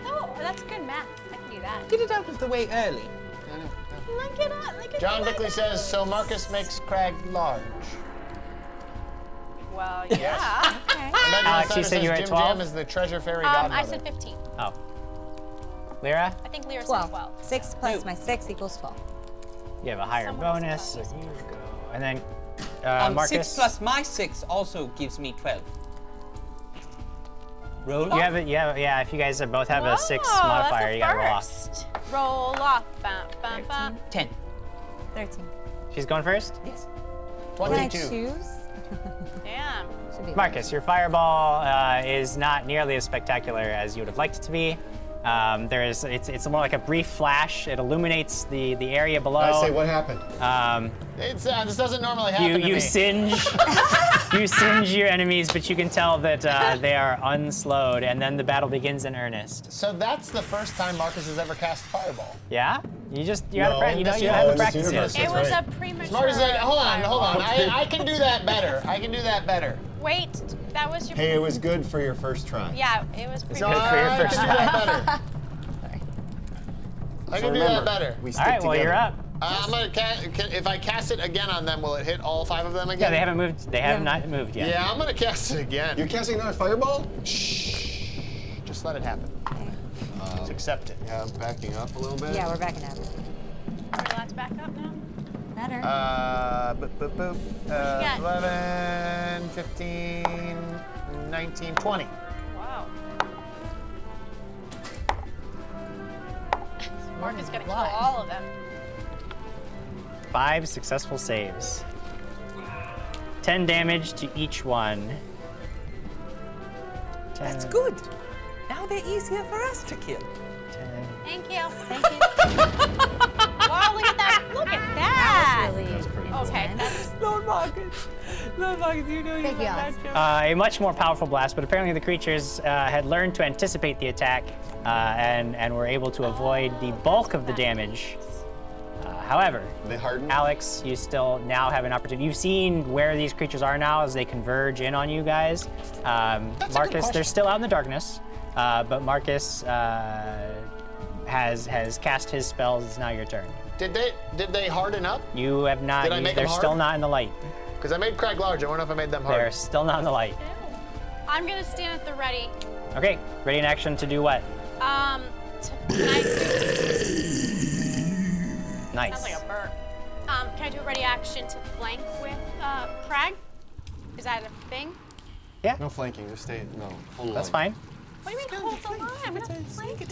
Oh, that's good math. I can do that. Get it out of the way early. I know. Look it up. Look at John that. Bickley says, so Marcus makes Krag large. Well, yeah. Okay. Imagine Alex, Insider you said you were says at Jim 12? Jam is the treasure fairy godmother. I said 15. Oh. Lyra, I think Lyra said 12. 12. 6 plus my 6 equals 12. you have a higher Someone bonus. said So you go. And then Marcus. 6 plus my 6 also gives me 12. Roll You off. have it. Yeah. If you guys both have a 6 Whoa, modifier, that's a you gotta roll off. first. Roll off. Bum, bum, bum. 10. 13. She's going first. Yes. Can I 22. choose? Damn. Should be Marcus, your fireball is not nearly as spectacular as you would have liked it to be. It's more like a brief flash. It illuminates the area below. I say, what happened? This doesn't normally happen to You me. singe you singe your enemies, but you can tell that they are unslowed, and then the battle begins in earnest. So that's the first time Marcus has ever cast Fireball. Yeah? You No, gotta in this practice universe, it. It that's was right. a premature. Marcus is like, hold on. fireball. I can do that better. I can do that better. Wait, that was your. Hey, it was good for your first try. Yeah, it was No, premature. Good for your I first can do that better. I So can do that remember, better. we All stick right, well, together. you're up. I'm gonna if I cast it again on them, will it hit all 5 of them Yeah, again? they haven't moved. They have not moved yet. Yeah, I'm gonna cast it again. You're casting another fireball? Shh. Just let it happen. Just accept it. Yeah, backing up a little bit. Yeah, we're backing up. Are we allowed to back up now? Better. Boop. got? 11, 15, 19, 20. Wow. Mark is gonna kill Blood. all of them. 5 successful saves. 10 damage to each one. 10, That's good. Now they're easier for us to kill. 10. Thank you. Thank you. Wow, look at that. Look at that. That was really Okay, intense. that's Lord Marcus, you know Thank you, Alex. A much more powerful blast, but apparently the creatures had learned to anticipate the attack and were able to avoid the bulk of the damage. However, They harden? Alex, you still now have an opportunity. You've seen where these creatures are now as they converge in on you guys. Marcus, question. they're still out in the darkness, but Marcus has cast his spells. It's now your turn. Did they harden up? You have not. Did I make they're them still hard? not in the light. Because I made Krag large. I wonder if I made them They're hard. still not in the light. I'm gonna stand at the ready. Okay, ready in action to do what? Can I do? Nice. Sounds like a bird. Can I do a ready action to flank with Krag? Is that a thing? Yeah, No flanking, just stay, no. Hold on. that's fine. What do you mean hold the line? I'm gonna flank you.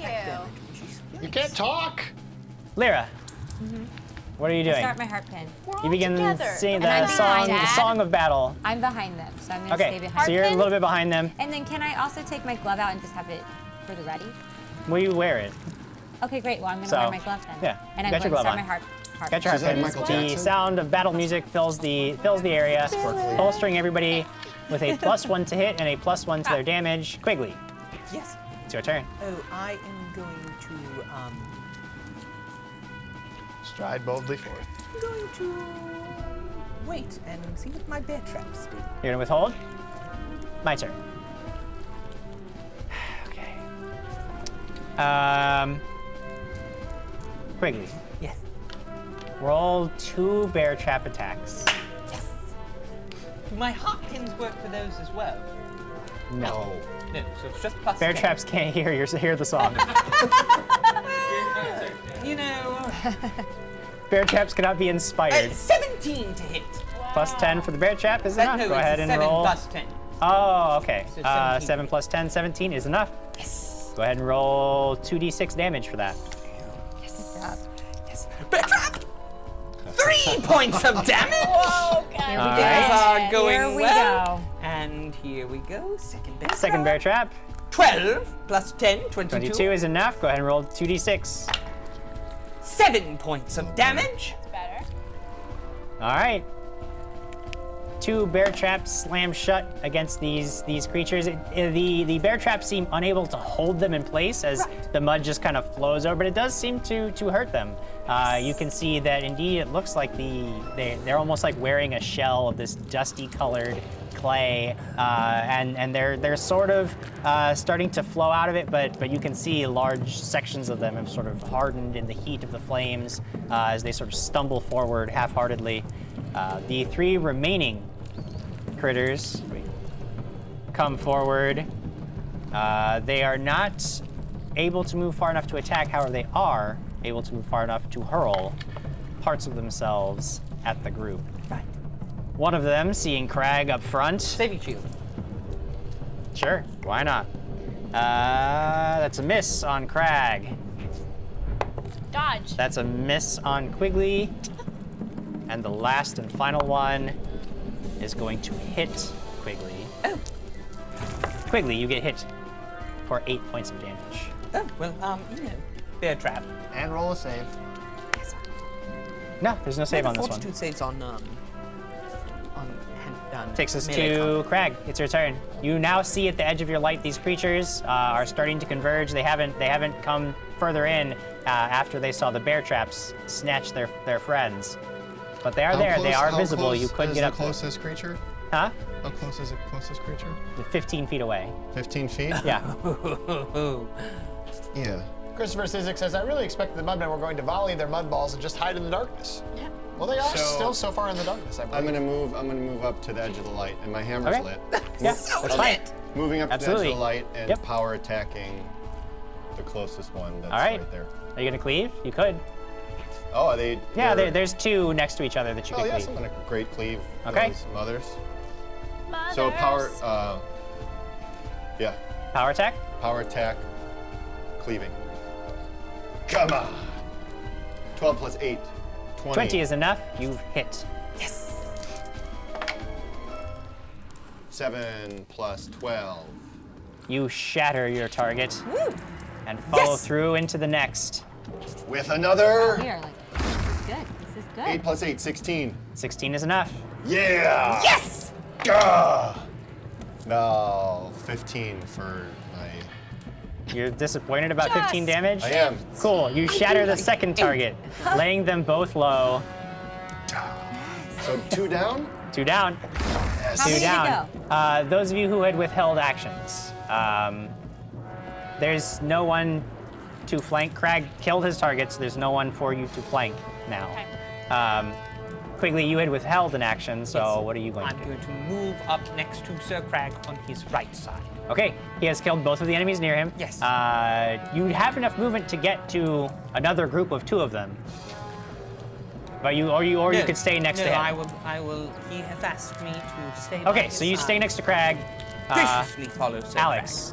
You can't talk. Lyra, what are you doing? Start my heart pin. We're all You begin together. singing And the I'm song, behind the Dad. song of battle. I'm behind them, so I'm gonna stay Okay, behind. so you're a pin? little bit behind them. And then can I also take my glove out and just have it for the ready? Will you wear it? Okay, great. Well, I'm gonna So, wear my glove then. yeah, And you I'm got your going to glove start on. my heart. Got your Is that heart pin. Michael The Jackson? sound of battle music fills the area, bolstering everybody with a +1 to hit and a +1 to their damage. Quigley, Yes. it's your turn. Oh, I am going to Stride boldly forth. wait and see what my bear traps do. You're gonna withhold? My turn. Okay. Quigley, Yes. roll 2 bear trap attacks. Yes. Do my heart pins work for those as well? No. No, so it's just plus Bear 10. traps can't hear the song. You know, Bear traps cannot be inspired. 17 to hit. Plus 10 for the bear trap is enough. No, Go it's ahead and 7 roll. plus 10. Oh, okay. So 17. 7 plus 10, 17 is enough. Yes. Go ahead and roll 2d6 damage for that. Yes. Bear trap! 3 points of damage! Whoa, guys. Here we All go. right. Are going Here we well. go. And here we go. Second bear Second bear trap, 12 plus 10, 22. 22 is enough. Go ahead and roll 2d6. 7 points of damage. Better. All right. 2 bear traps slam shut against these creatures. The bear traps seem unable to hold them in place as the mud just kind of flows over, but it does seem to hurt them. You can see that indeed it looks like they're almost like wearing a shell of this dusty colored clay, and they're sort of starting to flow out of it, but you can see large sections of them have sort of hardened in the heat of the flames as they sort of stumble forward half-heartedly. The 3 remaining critters come forward. They are not able to move far enough to attack, however, they are able to move far enough to hurl parts of themselves at the group. Right. One of them, seeing Krag up front, Saving shield. sure, why not? That's a miss on Krag. Dodge. That's a miss on Quigley. And the last and final one is going to hit Quigley. Oh. Quigley, you get hit for 8 points of damage. Oh, well, bear trap. And roll a save. No, there's no save on this one. Fortitude saves on Takes us melee to combat. Krag. It's your turn. You now see at the edge of your light these creatures are starting to converge. They haven't come further in after they saw the bear traps snatch their friends, but they are there. They are visible. You could get up. How close is the closest creature? Huh? How close is the closest creature? 15 feet away. 15 feet? Yeah. Yeah. Christopher Sizik says, I really expected the Mudmen were going to volley their mud balls and just hide in the darkness. Yeah. Well, they are So- still so far in the darkness, I believe. I'm gonna move up to the edge of the light, and my hammer's Okay. lit. Yeah, that's fine. Moving up to the edge Absolutely. of the light and Yep. power attacking the closest one that's All right. there. Are you gonna cleave? You could. Oh, are they? Yeah, they're- there's two next to each other that you Oh could yes, cleave. I'm gonna great cleave Okay. those mothers. Mothers. So power, yeah, Power attack. power attack, cleaving. Come on. 12 plus 8, 20. 20 is enough. You've hit. 7 plus 12. You shatter your target and follow Yes! through into the next. With another We are like, this is good. This is good. 8 plus 8, 16. 16 is enough. Yeah! Yes! Gah! No, 15 for my. You're disappointed about 15 damage? I am. Cool. You shatter the second target, laying them both low. So 2 down? 2 down. How Two many down. to go? Those of you who had withheld actions, there's no one to flank. Krag killed his targets. There's no one for you to flank now. Okay. Quigley, you had withheld an action, so Yes. what are you going to I'm do? going to move up next to Sir Krag on his right side. Okay, he has killed both of the enemies near him. Yes. You have enough movement to get to another group of 2 of them. But you could stay next to him. I will. He has asked me to stay. Okay, so you stay next to Krag. Graciously follow Sir Alex,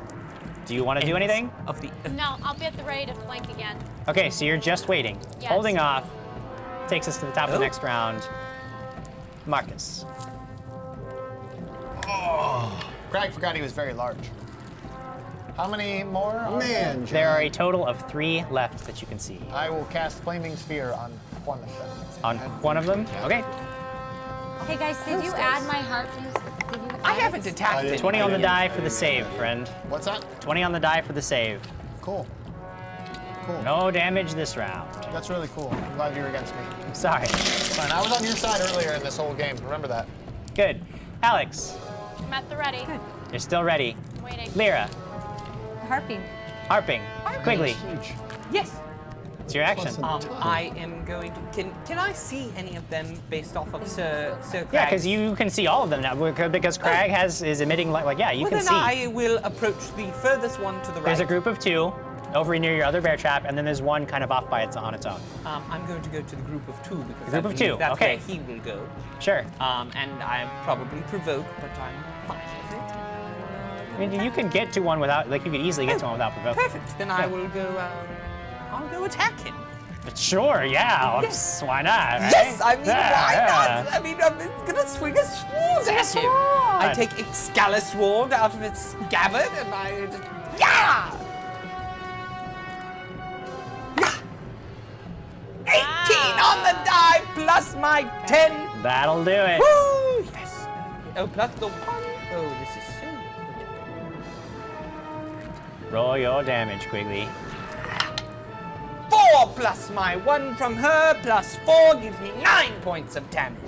do you want to Krag. do anything? Of the. No, I'll be at the ready to flank again. Okay, so you're just waiting. Yes. Holding off takes us to the top of the Oh. next round. Marcus. Krag forgot he was very large. How many more? are Man, There are a total of 3 left that you can see. I will cast Flaming Sphere on one of them. On one of them? Okay. Hey guys, did you add my heart piece? Did you I add haven't it? attacked didn't- it. 20 on the I die didn't- for the save, friend. What's that? 20 on the die for the save. Cool. Cool. No damage this round. That's really cool. I'm glad you're against me. I'm sorry. Fine. I was on your side earlier in this whole game. Remember that. Good. Alex, I'm at the ready. you're still ready. I'm waiting. Lyra, Harping. harping. Quigley, Yes. it's your action. I am going to. Can I see any of them based off of Sir Krag? Yeah, because you can see all of them now. Because Krag is emitting light. Yeah, you Well, can then see. I will approach the furthest one to the right. There's a group of 2 over near your other bear trap, and then there's one kind of off on its own. I'm going to go to the group of 2 because Group I of believe 2, that's okay. where he will go. Sure. And I'm probably provoked, but I'm fine with it. I mean, you can get to one without, like, you could easily get to one without provoking. Perfect. Then I will go. I'll go attack him. Sure, yeah. Yes. Why not? Right? Yes, I mean, Yeah, why yeah. not? I mean, I'm gonna swing a sword at him. I take Excalibur sword out of its scabbard and I just. Yeah! 18 on the die plus my 10. That'll do it. Woo! Yes. Oh, plus the 1. Oh, this is so good. Roll your damage, Quigley. 4 plus my 1 from her plus 4 gives me 9 points of damage.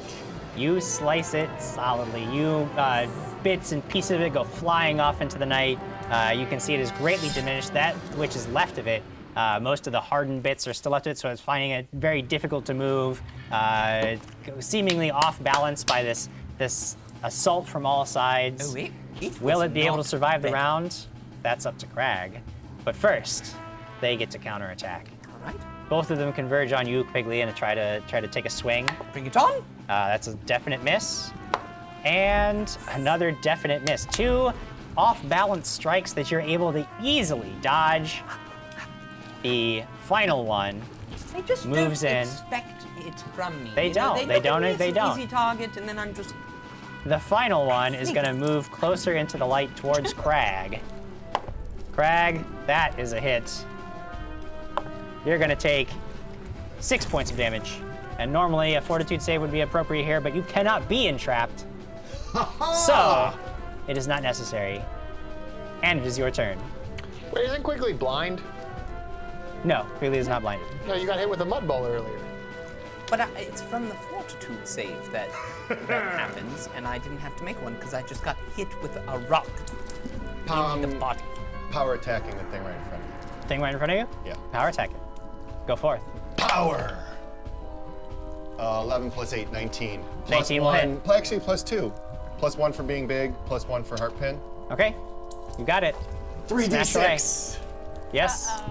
You slice it solidly. You bits and pieces of it go flying off into the night. You can see it is greatly diminished. That which is left of it, most of the hardened bits are still left of it, so it's finding it very difficult to move. Seemingly off balance by this assault from all sides. Oh, wait. Will it be able to not survive the bad. round? That's up to Krag. But first, they get to counterattack. All right. Both of them converge on you, Quigley, and try to take a swing. Bring it on. That's a definite miss. And another definite miss. 2 off-balance strikes that you're able to easily dodge. The final one They just moves don't in. expect it from me. They you know? don't. They look at don't. me as They an don't. Easy target, and then I'm just. The final one is going to move closer into the light towards Krag. Krag, that is a hit. You're going to take 6 points of damage. And normally a fortitude save would be appropriate here, but you cannot be entrapped. So, it is not necessary. And it is your turn. Wait, isn't Quigley blind? No, Quigley is not blinded. No, you got hit with a mud ball earlier. But it's from the fortitude save that happens, and I didn't have to make one because I just got hit with a rock in the body. Power attacking the thing right in front of you. Thing right in front of you? Yeah. Power attack it. Go forth. Power! 11 plus 8, 19. Plus 19 will hit. Actually, plus 2. Plus 1 for being big, plus 1 for heart pin. Okay, you got it. 3d6. Yes.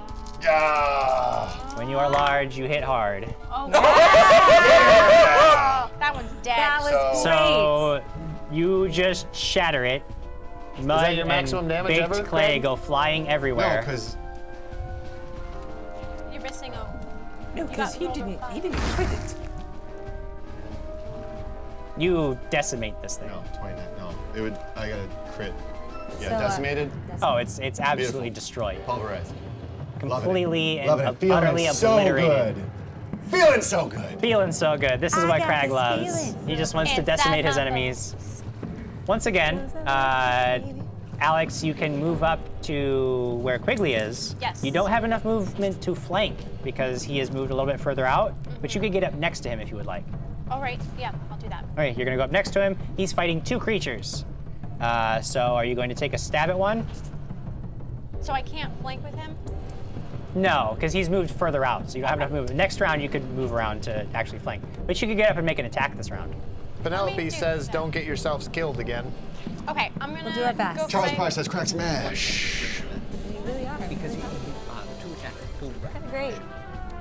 Yeah. When you are large, you hit hard. Oh, that one's dead. That was So you just shatter it. Mud that your maximum and damage baked ever, clay Craig? go flying No, everywhere. because You're missing a. No, because he didn't crit it. You decimate this thing. no, 29. No, it would. I got a crit. Yeah, So, decimated, Oh, it's absolutely Beautiful. destroyed. pulverized. Completely and Loving it. Feeling utterly so obliterated. good. Feeling so good. Feeling so good. This is I what got Krag this loves. feeling. He just wants to It's that decimate his number. enemies. Once again, Alex, you can move up to where Quigley is. Yes. You don't have enough movement to flank because he has moved a little bit further out, but you could get up next to him if you would like. All right, yeah, I'll do that. Okay, you're gonna go up next to him. He's fighting 2 creatures. So are you going to take a stab at one? So I can't flank with him? No, because he's moved further out, so you don't have enough movement. Next round, you could move around to actually flank. But you could get up and make an attack this round. Penelope do says, that. "Don't get yourselves killed again." Okay, I'm gonna do our best. go Charles fight- Price says crack smash. You really are. Because you can do 2 attacks full round. Great.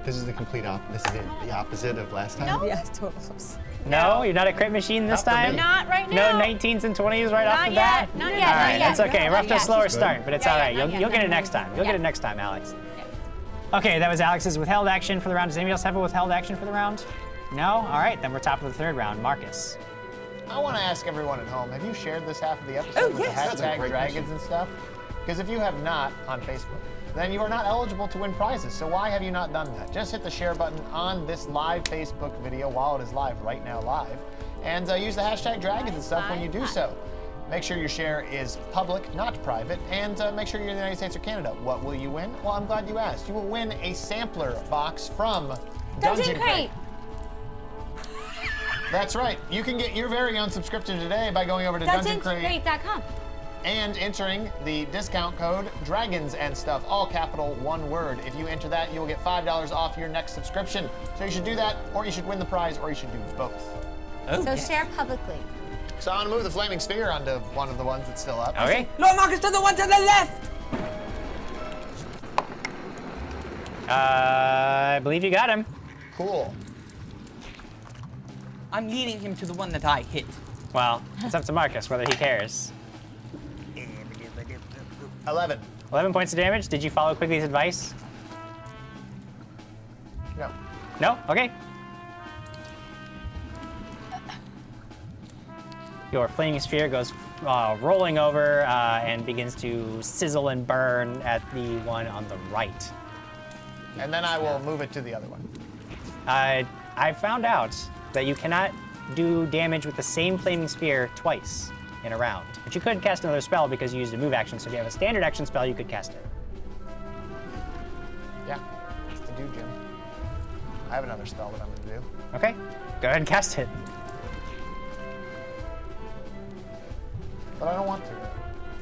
This is the complete This is the opposite of last time. No. Yes, totals. No, you're not a crit machine this Not for time? me. Not right No now. 19s and 20s right off Not the yet, bat? not All yet, not right, yet. that's okay. We're off to a Not slower yet. start, but it's Yeah, all yeah, right. not yet, You'll get not it next time. You'll get it next time, Alex. Yes. Okay, that was Alex's withheld action for the round. Does anybody else have a withheld action for the round? No? All right, then we're top of the 3rd round. Marcus. I want to ask everyone at home, have you shared this half of the episode with yes. the That's a hashtag great dragons question. and stuff? Because if you have not on Facebook, then you are not eligible to win prizes. So why have you not done that? Just hit the share button on this live Facebook video while it is live, right now live, and use the hashtag dragons and stuff when you do so. Make sure your share is public, not private, and make sure you're in the United States or Canada. What will you win? Well, I'm glad you asked. You will win a sampler box from Dungeon Crate. That's right. You can get your very own subscription today by going over to Dungeon Crate DungeonCrate.com. and entering the discount code Dragons and Stuff, all capital, one word. If you enter that, you will get $5 off your next subscription. So you should do that, or you should win the prize, or you should do both. Oh, So yes. share publicly. So I'm gonna move the flaming sphere onto one of the ones that's still up. Okay. Lord Marcus to the one to the left! I believe you got him. Cool. I'm leading him to the one that I hit. Well, it's up to Marcus whether he cares. 11. 11 points of damage. Did you follow Quigley's advice? No. No? Okay. Your flaming sphere goes rolling over and begins to sizzle and burn at the one on the right. And then I will move it to the other one. I found out that you cannot do damage with the same flaming spear twice in a round. But you could cast another spell because you used a move action, so if you have a standard action spell, you could cast it. Yeah, it's to do, Jim. I have another spell that I'm gonna do. Okay, go ahead and cast it. But I don't want to.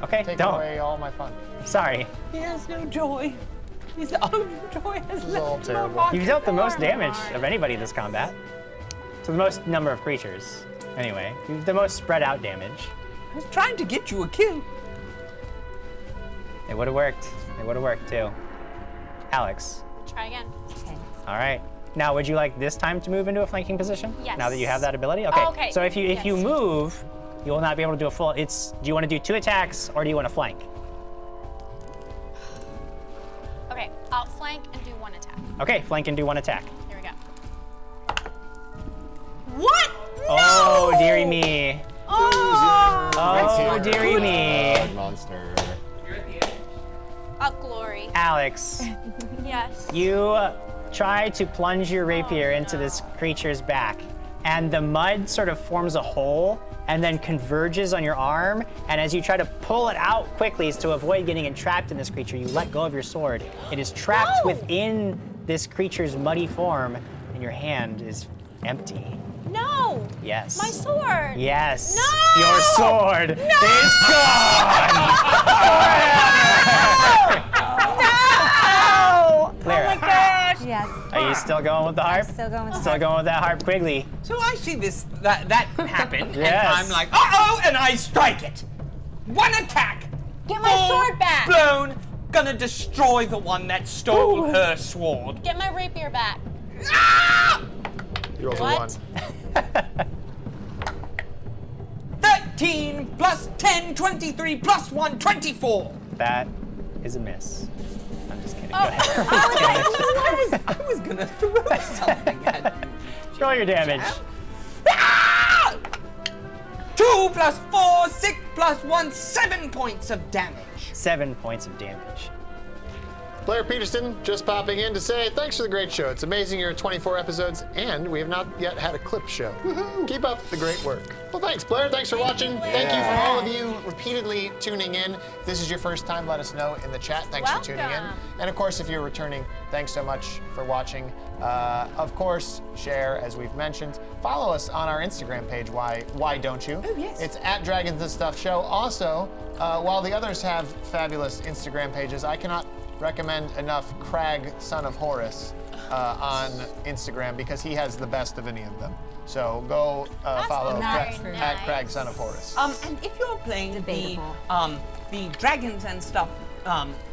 Okay, Take don't. away all my fun. Sorry. He has no joy. His own joy has is all left terrible. Marcus You've dealt the most arm. damage of anybody this combat. So the most number of creatures. Anyway, the most spread out damage. I was trying to get you a kill. It would have worked. It would have worked too. Alex. Try again. Okay. All right. Now, would you like this time to move into a flanking position? Yes. Now that you have that ability? Okay. Oh, okay. So if you Yes. move, You will not be able to do a full. Do you want to do 2 attacks or do you want to flank? Okay, I'll flank and do 1 attack. Okay, flank and do 1 attack. Here we go. What? Oh, No! dearie me. Oh, dearie me. Blood monster. Up glory. Alex, Yes. you try to plunge your rapier into this creature's back, and the mud sort of forms a hole and then converges on your arm. And as you try to pull it out quickly to avoid getting entrapped in this creature, you let go of your sword. It is trapped within this creature's muddy form, and your hand is empty. No. Yes. My sword. Yes. No! Your sword is gone. No! Clara, Oh my gosh. Yes. are you still going with the harp? Still going with Still going with that harp, Quigley. So I see that happen, Yes. and I'm like, uh-oh, and I strike it. 1 attack. Get my sword back. Blown. Gonna destroy the one that stole her sword. Get my rapier back. You rolled a What? 1. 13 plus 10, 23 plus 1, 24. That is a miss. I'm just kidding. Oh. Go ahead. I was gonna throw something at you. Roll your damage. 2 plus 4, 6 plus 1, 7 points of damage. 7 points of damage. Blair Peterson just popping in to say, thanks for the great show. It's amazing you're at 24 episodes, and we have not yet had a clip show. Keep up the great work. Well, thanks, Blair. Thanks for watching. Thank you for all of you repeatedly tuning in. If this is your first time, let us know in the chat. Thanks for tuning in. Welcome. And of course, if you're returning, thanks so much for watching. Of course, share, as we've mentioned. Follow us on our Instagram page, Why Don't You? Oh, yes. It's at Dragons and Stuff Show. Also, while the others have fabulous Instagram pages, I cannot recommend enough Krag, son of Horus, on Instagram because he has the best of any of them. So go follow very at nice. Krag, son of Horus. And if you're playing Debatable. the Dragons and Stuff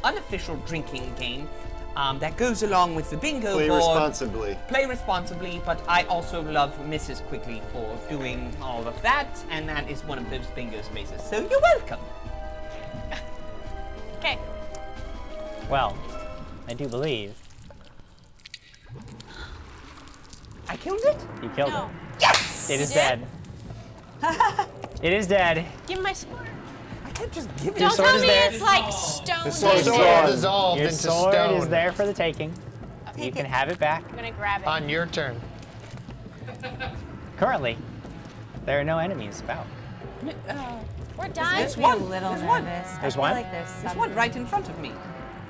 unofficial drinking game that goes along with the bingo Play board. responsibly. Play responsibly, but I also love Mrs. Quigley for doing all of that, and that is one of those bingo spaces. So you're welcome. Okay. Well, I do believe I killed it? you killed No. it. Yes! It is did? dead. It is dead. Give me my sword. I can't just give it. Don't sword tell is me there. it's like stone. sword is Sword gone. dissolved Your into sword stone is there for the taking. You can have it back. I'm gonna grab it. on your turn. Currently, there are no enemies about. We're dying. There's Be a one. little There's one. nervous. I There's feel one? like there's There's something. one right in front of me.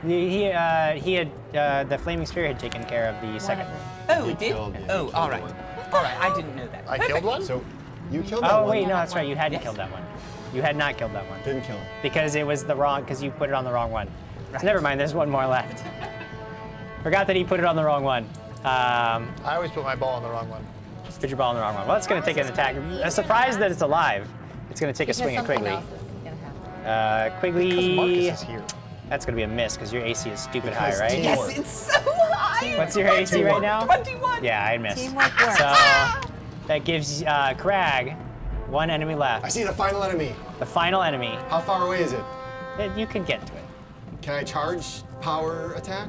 He had the flaming spear had taken care of the second one. Oh, You it did? killed it. Oh, all right. All right, I didn't know that. I killed one? So you killed that Oh one. wait, no, that's right. You hadn't Yes. killed that one. You had not killed that one Didn't kill him. because it was the wrong. Because you put it on the wrong one. So never mind. There's one more left. Forgot that he put it on the wrong one. I always put my ball on the wrong one. Put your ball on the wrong one. Well, it's going to take an attack. A surprise that it's alive. It's going to take a Because swing at something Quigley. else is gonna happen. Quigley. Marcus is here. That's going to be a miss because your AC is stupid high, Because right? team- Yes, it's so high. What's your AC right now? 21. Yeah, I missed. Teamwork works. So that gives Krag one enemy I left. see the final enemy. The final enemy. How far away is it? You can get to it. Can I charge power attack?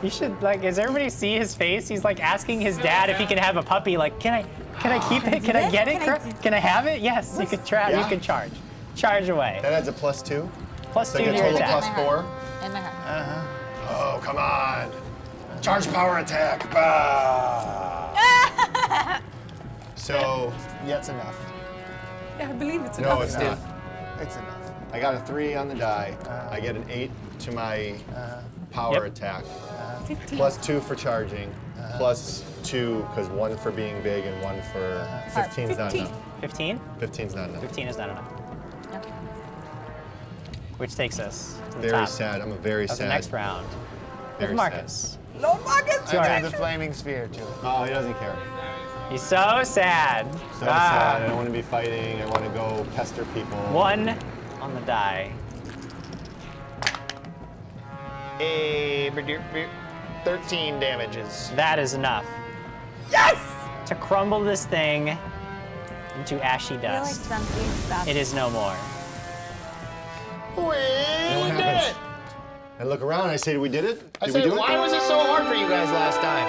You should does everybody see his face? He's like asking his dad if he can have a puppy. Like, can I keep it? Can I get it? Can I have it? Yes, you can try. Yeah. You can charge. Charge away. That adds a +2. Plus So 2 I to get your total attack. +4. And my heart. Oh, come on. Charge power attack. Bah. So, Yeah, it's enough. Yeah, I believe it's no, enough. it's not. It's enough. I got a 3 on the die. I get an 8 to my power Yep. attack. +2 for charging. +2 because 1 for being big and 1 for 15's not 15. enough. 15? 15's not enough. 15 is not enough. Okay. Which takes us to the Very top sad. I'm a very of sad. the next round. Very With Marcus. Lord Marcus. It's your I action. gave the flaming sphere to it. sad. Oh, he doesn't care. He's so sad. So sad. I don't want to be fighting. I want to go pester people. 1 on the die. 13 damages. That is enough. Yes. To crumble this thing, into ashy I feel like dust. something's about It is no more. We And what did happens? it! I look around and I say, we did it? I Did we said, do it? why was it so hard for you guys last time?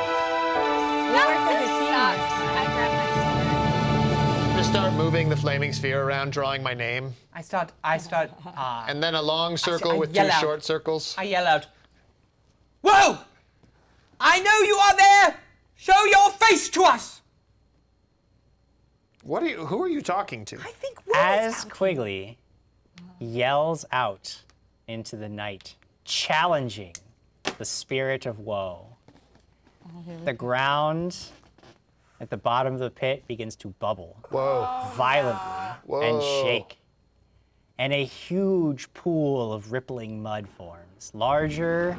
Sucks. I grabbed my sword. Just start moving the flaming sphere around, drawing my name, I start, and then a long circle I with yell two out. short circles. I yell out, "Whoa! I know you are there! Show your face to us!" What are you? Who are you talking to? I think Will is As out. Quigley yells out into the night, challenging the spirit of woe, the ground at the bottom of the pit begins to bubble Whoa! violently and Whoa. shake. And a huge pool of rippling mud forms, larger,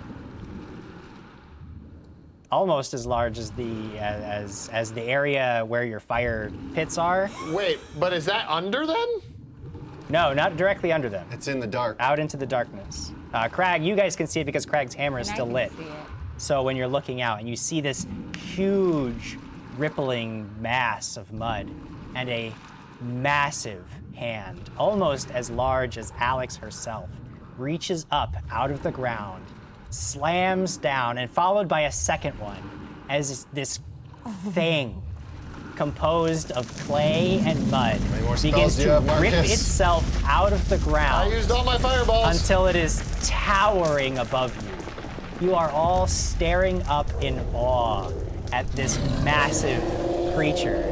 almost as large as the area where your fire pits are. Wait, but is that under them? No, not directly under them. It's in the dark. Out into the darkness. Krag, you guys can see it because Krag's hammer is And I still can lit. see it. So when you're looking out and you see this huge rippling mass of mud and a massive hand, almost as large as Alex herself, reaches up out of the ground, slams down, and followed by a second one as this thing composed of clay and mud more begins spells do you to have, rip Marcus? itself out of the I ground used all my fireballs. until it is towering above you. You are all staring up in awe at this massive creature.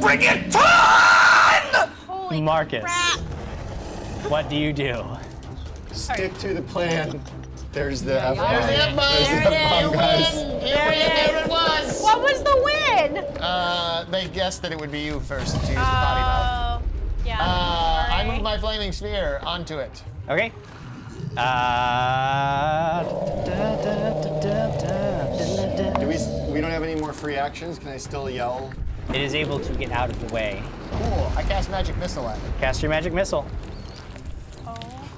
Bring it on! Holy Marcus, crap. what do you do? Stick to the plan. There's the F-bomb. There's the F-bomb. There's the There it F-bomb, guys. There it was. What was the win? They guessed that it would be you first to use the potty mouth. Oh, yeah. I sorry. moved my flaming sphere onto it. Okay. Do we don't have any more free actions? Can I still yell? It is able to get out of the way. Cool. I cast magic missile at it. Cast your magic missile.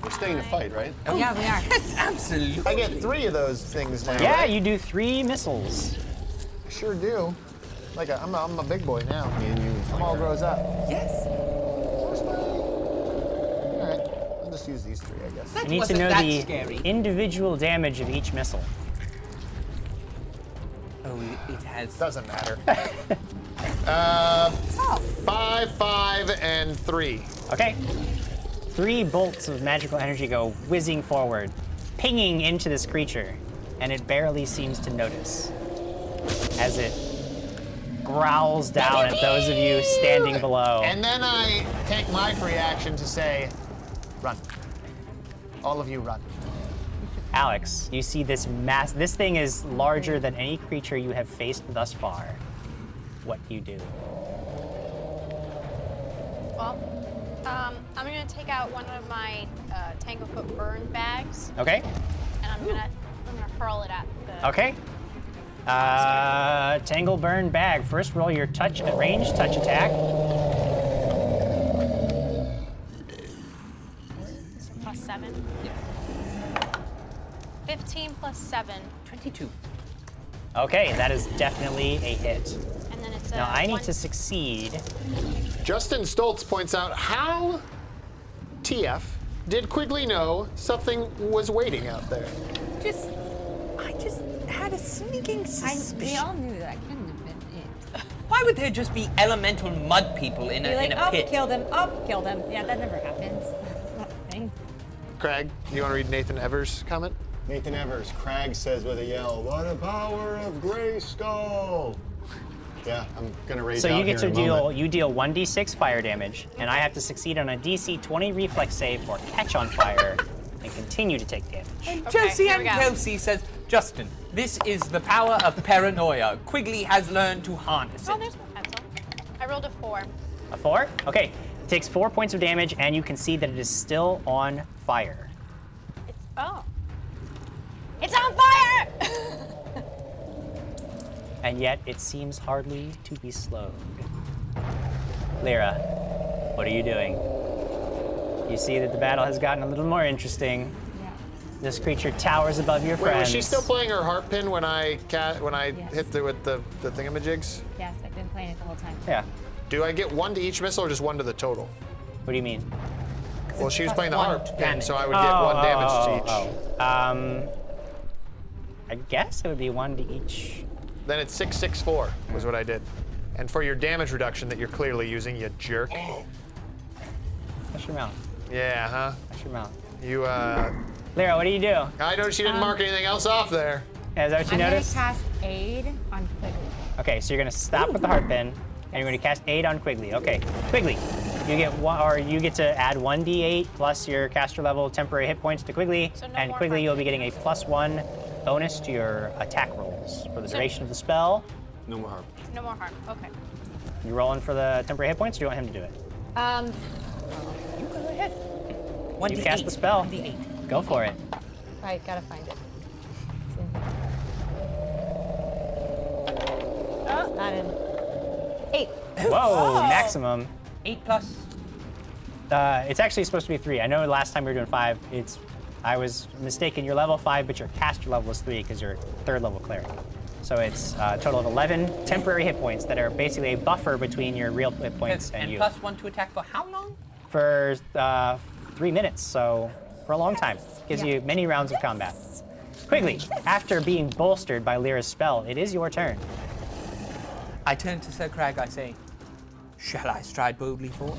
We're staying to fight, right? Yeah, we are. Absolutely. I get 3 of those things now. Yeah, right? you do 3 missiles. I sure do. Like I'm a big boy now. Me and you. I'm all grows up. Yes. All right. I'll just use these 3, I guess. That You need to wasn't know that the scary. individual damage of each missile. Oh, it has. Doesn't matter. 5, 5, and 3. Okay. 3 bolts of magical energy go whizzing forward, pinging into this creature, and it barely seems to notice as it growls down at those of you standing below. And then I take my free action to say, run. All of you run. Alex, you see this this thing is larger than any creature you have faced thus far. What do you do? Well, I'm gonna take out one of my Tanglefoot burn bags, Okay. and I'm gonna hurl it at the. Okay. Tangle Burn Bag. First roll your range touch attack. Plus 7. 15 plus 7, 22. Okay, that is definitely a hit. and then it's a. Now I need one- to succeed. Justin Stoltz points out how TF did Quigley know something was waiting out there. I just had a sneaking We suspicion. all knew that couldn't have been it. Why would there just be elemental mud people in You're like, a oh, pit? killed him. Oh, killed him. Yeah, that never happens. That's not a thing. Craig, you want to read Nathan Evers' comment? Nathan Evers, Krag says with a yell, "What a power of Grayskull!" Yeah, I'm gonna rage So out you get to here in a moment. deal 1d6 fire damage, and I have to succeed on a DC 20 reflex save for catch on fire and continue to take damage. Chelsea here and we go. Kelsey says, Justin, this is the power of paranoia. Quigley has learned to harness Oh, it. there's my pencil. I rolled a 4. A 4? Okay. It takes 4 points of damage, and you can see that it is still on fire. It's on fire! And yet it seems hardly to be slowed. Lyra, what are you doing? You see that the battle has gotten a little more interesting. Yeah. This creature towers above your Wait, friends. was she still playing her harp pin when I Yes. hit it with the thingamajigs? Yes, I've been playing it the whole time. Yeah. Do I get 1 to each missile or just 1 to the total? What do you mean? Well, she was plus playing the 1 harp, and damage. so I would get 1 damage to each. I guess it would be 1 to each. Then it's 664 was what I did. And for your damage reduction that you're clearly using, you jerk. That's your mount. Yeah, huh? That's your mount. You, Lyra, what do you do? I noticed you didn't mark anything else off there. Yeah, is that what you I'm noticed? gonna cast Aid on Quigley. Okay, so you're gonna stop with the harp pin, and you're gonna cast Aid on Quigley. Okay, Quigley, you get you get to add 1d8 plus your caster level temporary hit points to Quigley, So no and more Quigley harp you'll be getting a +1 bonus to your attack rolls for the duration of the spell. No more harp. No more harm. Okay. You rolling for the temporary hit points, or do you want him to do it? You go ahead. You cast the spell. 1d8. Go for it. Right, gotta find it. It's in here. It's not in. 8. Whoa, maximum. 8 plus. It's actually supposed to be 3. I know last time we were doing 5. I was mistaken. You're level 5, but your caster level is 3 because you're 3rd level cleric. So it's a total of 11 temporary hit points that are basically a buffer between your real hit points and you. plus 1 to attack for how long? For 3 minutes, so for a long time. Gives you many rounds of combat. Quigley, after being bolstered by Lyra's spell, it is your turn. I turn to Sir Krag, I say, shall I stride boldly forward?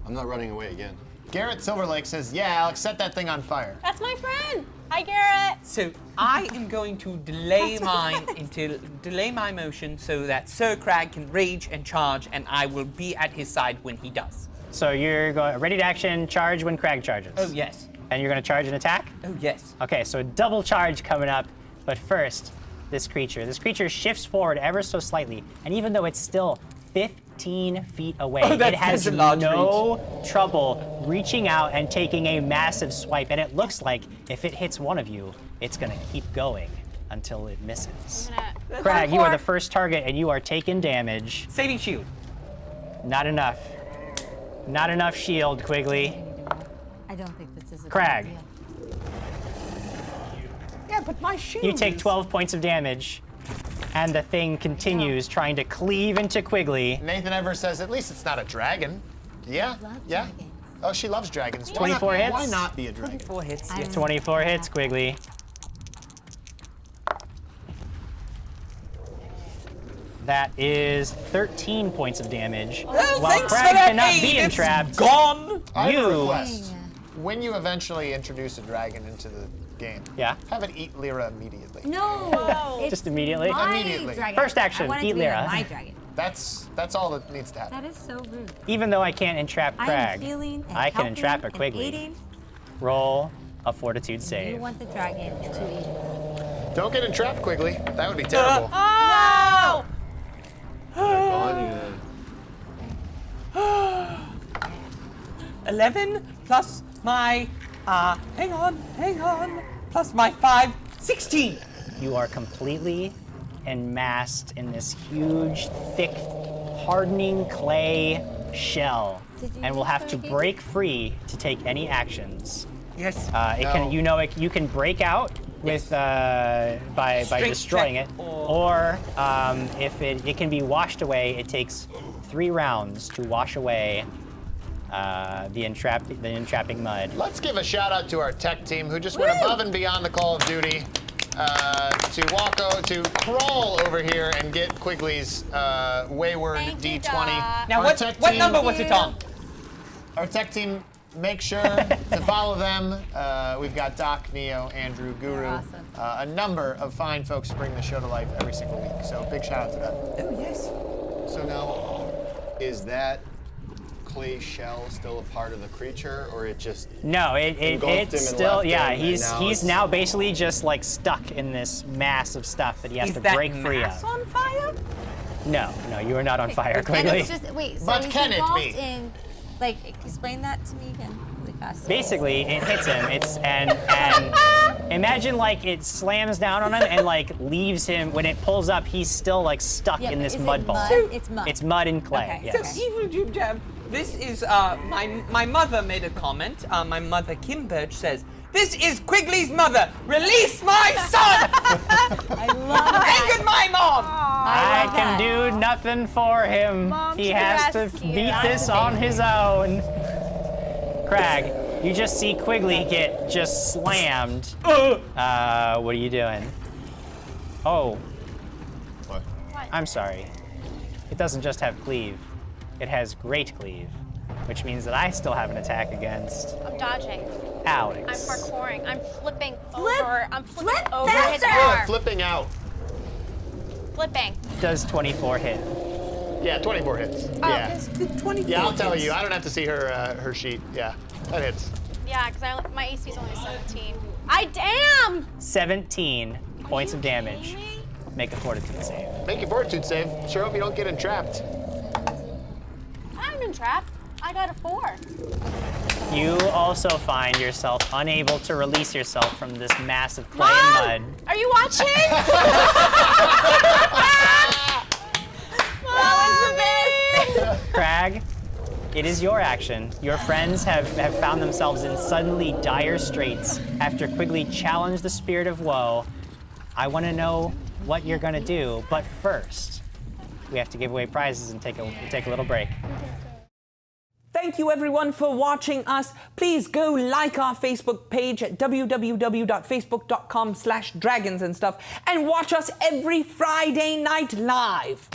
I'm not running away again. Garrett Silverlake says, yeah, Alex, set that thing on fire. That's my friend. Hi, Garrett. So I am going to delay my motion so that Sir Krag can rage and charge, and I will be at his side when he does. So you're going ready to action, charge when Krag charges. Oh yes. And you're going to charge an attack? Oh yes. Okay, so a double charge coming up, but first, this creature shifts forward ever so slightly, and even though it's still 15 feet away, it has a large no trouble reaching out and taking a massive swipe, and it looks like if it hits one of you, it's gonna keep going until it misses. Krag, you are the first target, and you are taking damage. Saving shield. Not enough. Not enough shield, Quigley. I don't think this is a Krag. good idea. Yeah, but my shield. You take is- 12 points of damage, and the thing continues trying to cleave into Quigley. Nathan Ever says, at least it's not a dragon. Yeah, Love yeah. dragons. Oh, she loves dragons. 24 hits? Why not be a dragon? 4 hits. I'm- Yes. 24 hits, Quigley. That is 13 points of damage. Oh, While thanks Krag for that cannot aid. be It's entrapped, Gone. I have a You- request. When you eventually introduce a dragon into the game, Yeah. have it eat Lyra immediately. No. It's Just immediately? My Immediately. dragon. First action, I want it eat to be Lyra. My dragon. That's all that needs to happen. That is so rude. even though I can't entrap I am Krag, healing and I can helping entrap a and Quigley. aiding. Roll a fortitude You save. want the dragon to eat it. Don't get entrapped, Quigley. That would be terrible. Oh! Gone, 11 plus my, hang on, plus my 5, 16. You are completely enmasked in this huge, thick, hardening clay shell, Did you and will have to break it? break free to take any actions. Yes. It No. can, you can break out with by Strength destroying check it, or- or if it can be washed away. It takes 3 rounds to wash away the entrapping mud. Let's give a shout out to our tech team who just went above and beyond the call of duty to crawl over here and get Quigley's wayward Thank you, D20. Doc. Now, Our what tech team- number was it on? Our tech team, make sure to follow them. We've got Doc, Neo, Andrew, Guru, awesome. a number of fine folks who bring the show to life every single week. So big shout out to them. Oh, yes. So now, is that clay shell still a part of the creature, or it just No, Engulfed him it's and still, left yeah, him, and now he's it's- now basically just like stuck in this mass of stuff that he has Is to that break free mass of. on fire? No, you are not on fire, And Quigley. it's just, wait, so But he's can it involved be? in, like, explain that to me again really fast. Basically, it hits him. And imagine like it slams down on him and like leaves him. When it pulls up, he's still like stuck Yeah, in but this is it mud ball. mud? It's mud. It's mud and clay. Okay. Yes. So, evil JimJam, this is, my mother made a comment. My mother, Kim Birch, says, This is Quigley's mother. Release my son! I love that. And goodbye, Mom! I love can that. do nothing for him. Mom He to the has to rescue. beat this on his own. Krag, you just see Quigley get just slammed. What are you doing? Oh, What? I'm sorry. It doesn't just have cleave. It has great cleave, which means that I still have an attack against I'm dodging. I'm Alex. parkouring. I'm flipping Flip. over. I'm flipping Flip over his faster. arm. Flipping out. Flipping. Does 24 hit? Yeah, 24 hits. Oh, Yeah. 24 Yeah, I'll tell hits. you. I don't have to see her sheet. Yeah, that hits. Yeah, because my AC is only 17. I damn! 17 points of damage. Really? Make a fortitude save. Make your fortitude save. Sure hope you don't get entrapped. I'm entrapped. I got a 4. You also find yourself unable to release yourself from this mass of clay Mom! and mud. Are you watching? Krag, it is your action. Your friends have found themselves in suddenly dire straits after Quigley challenged the spirit of woe. I want to know what you're going to do, but first, we have to give away prizes and take a little break. Thank you everyone for watching us. Please go like our Facebook page at www.facebook.com/dragons and stuff, and watch us every Friday night live.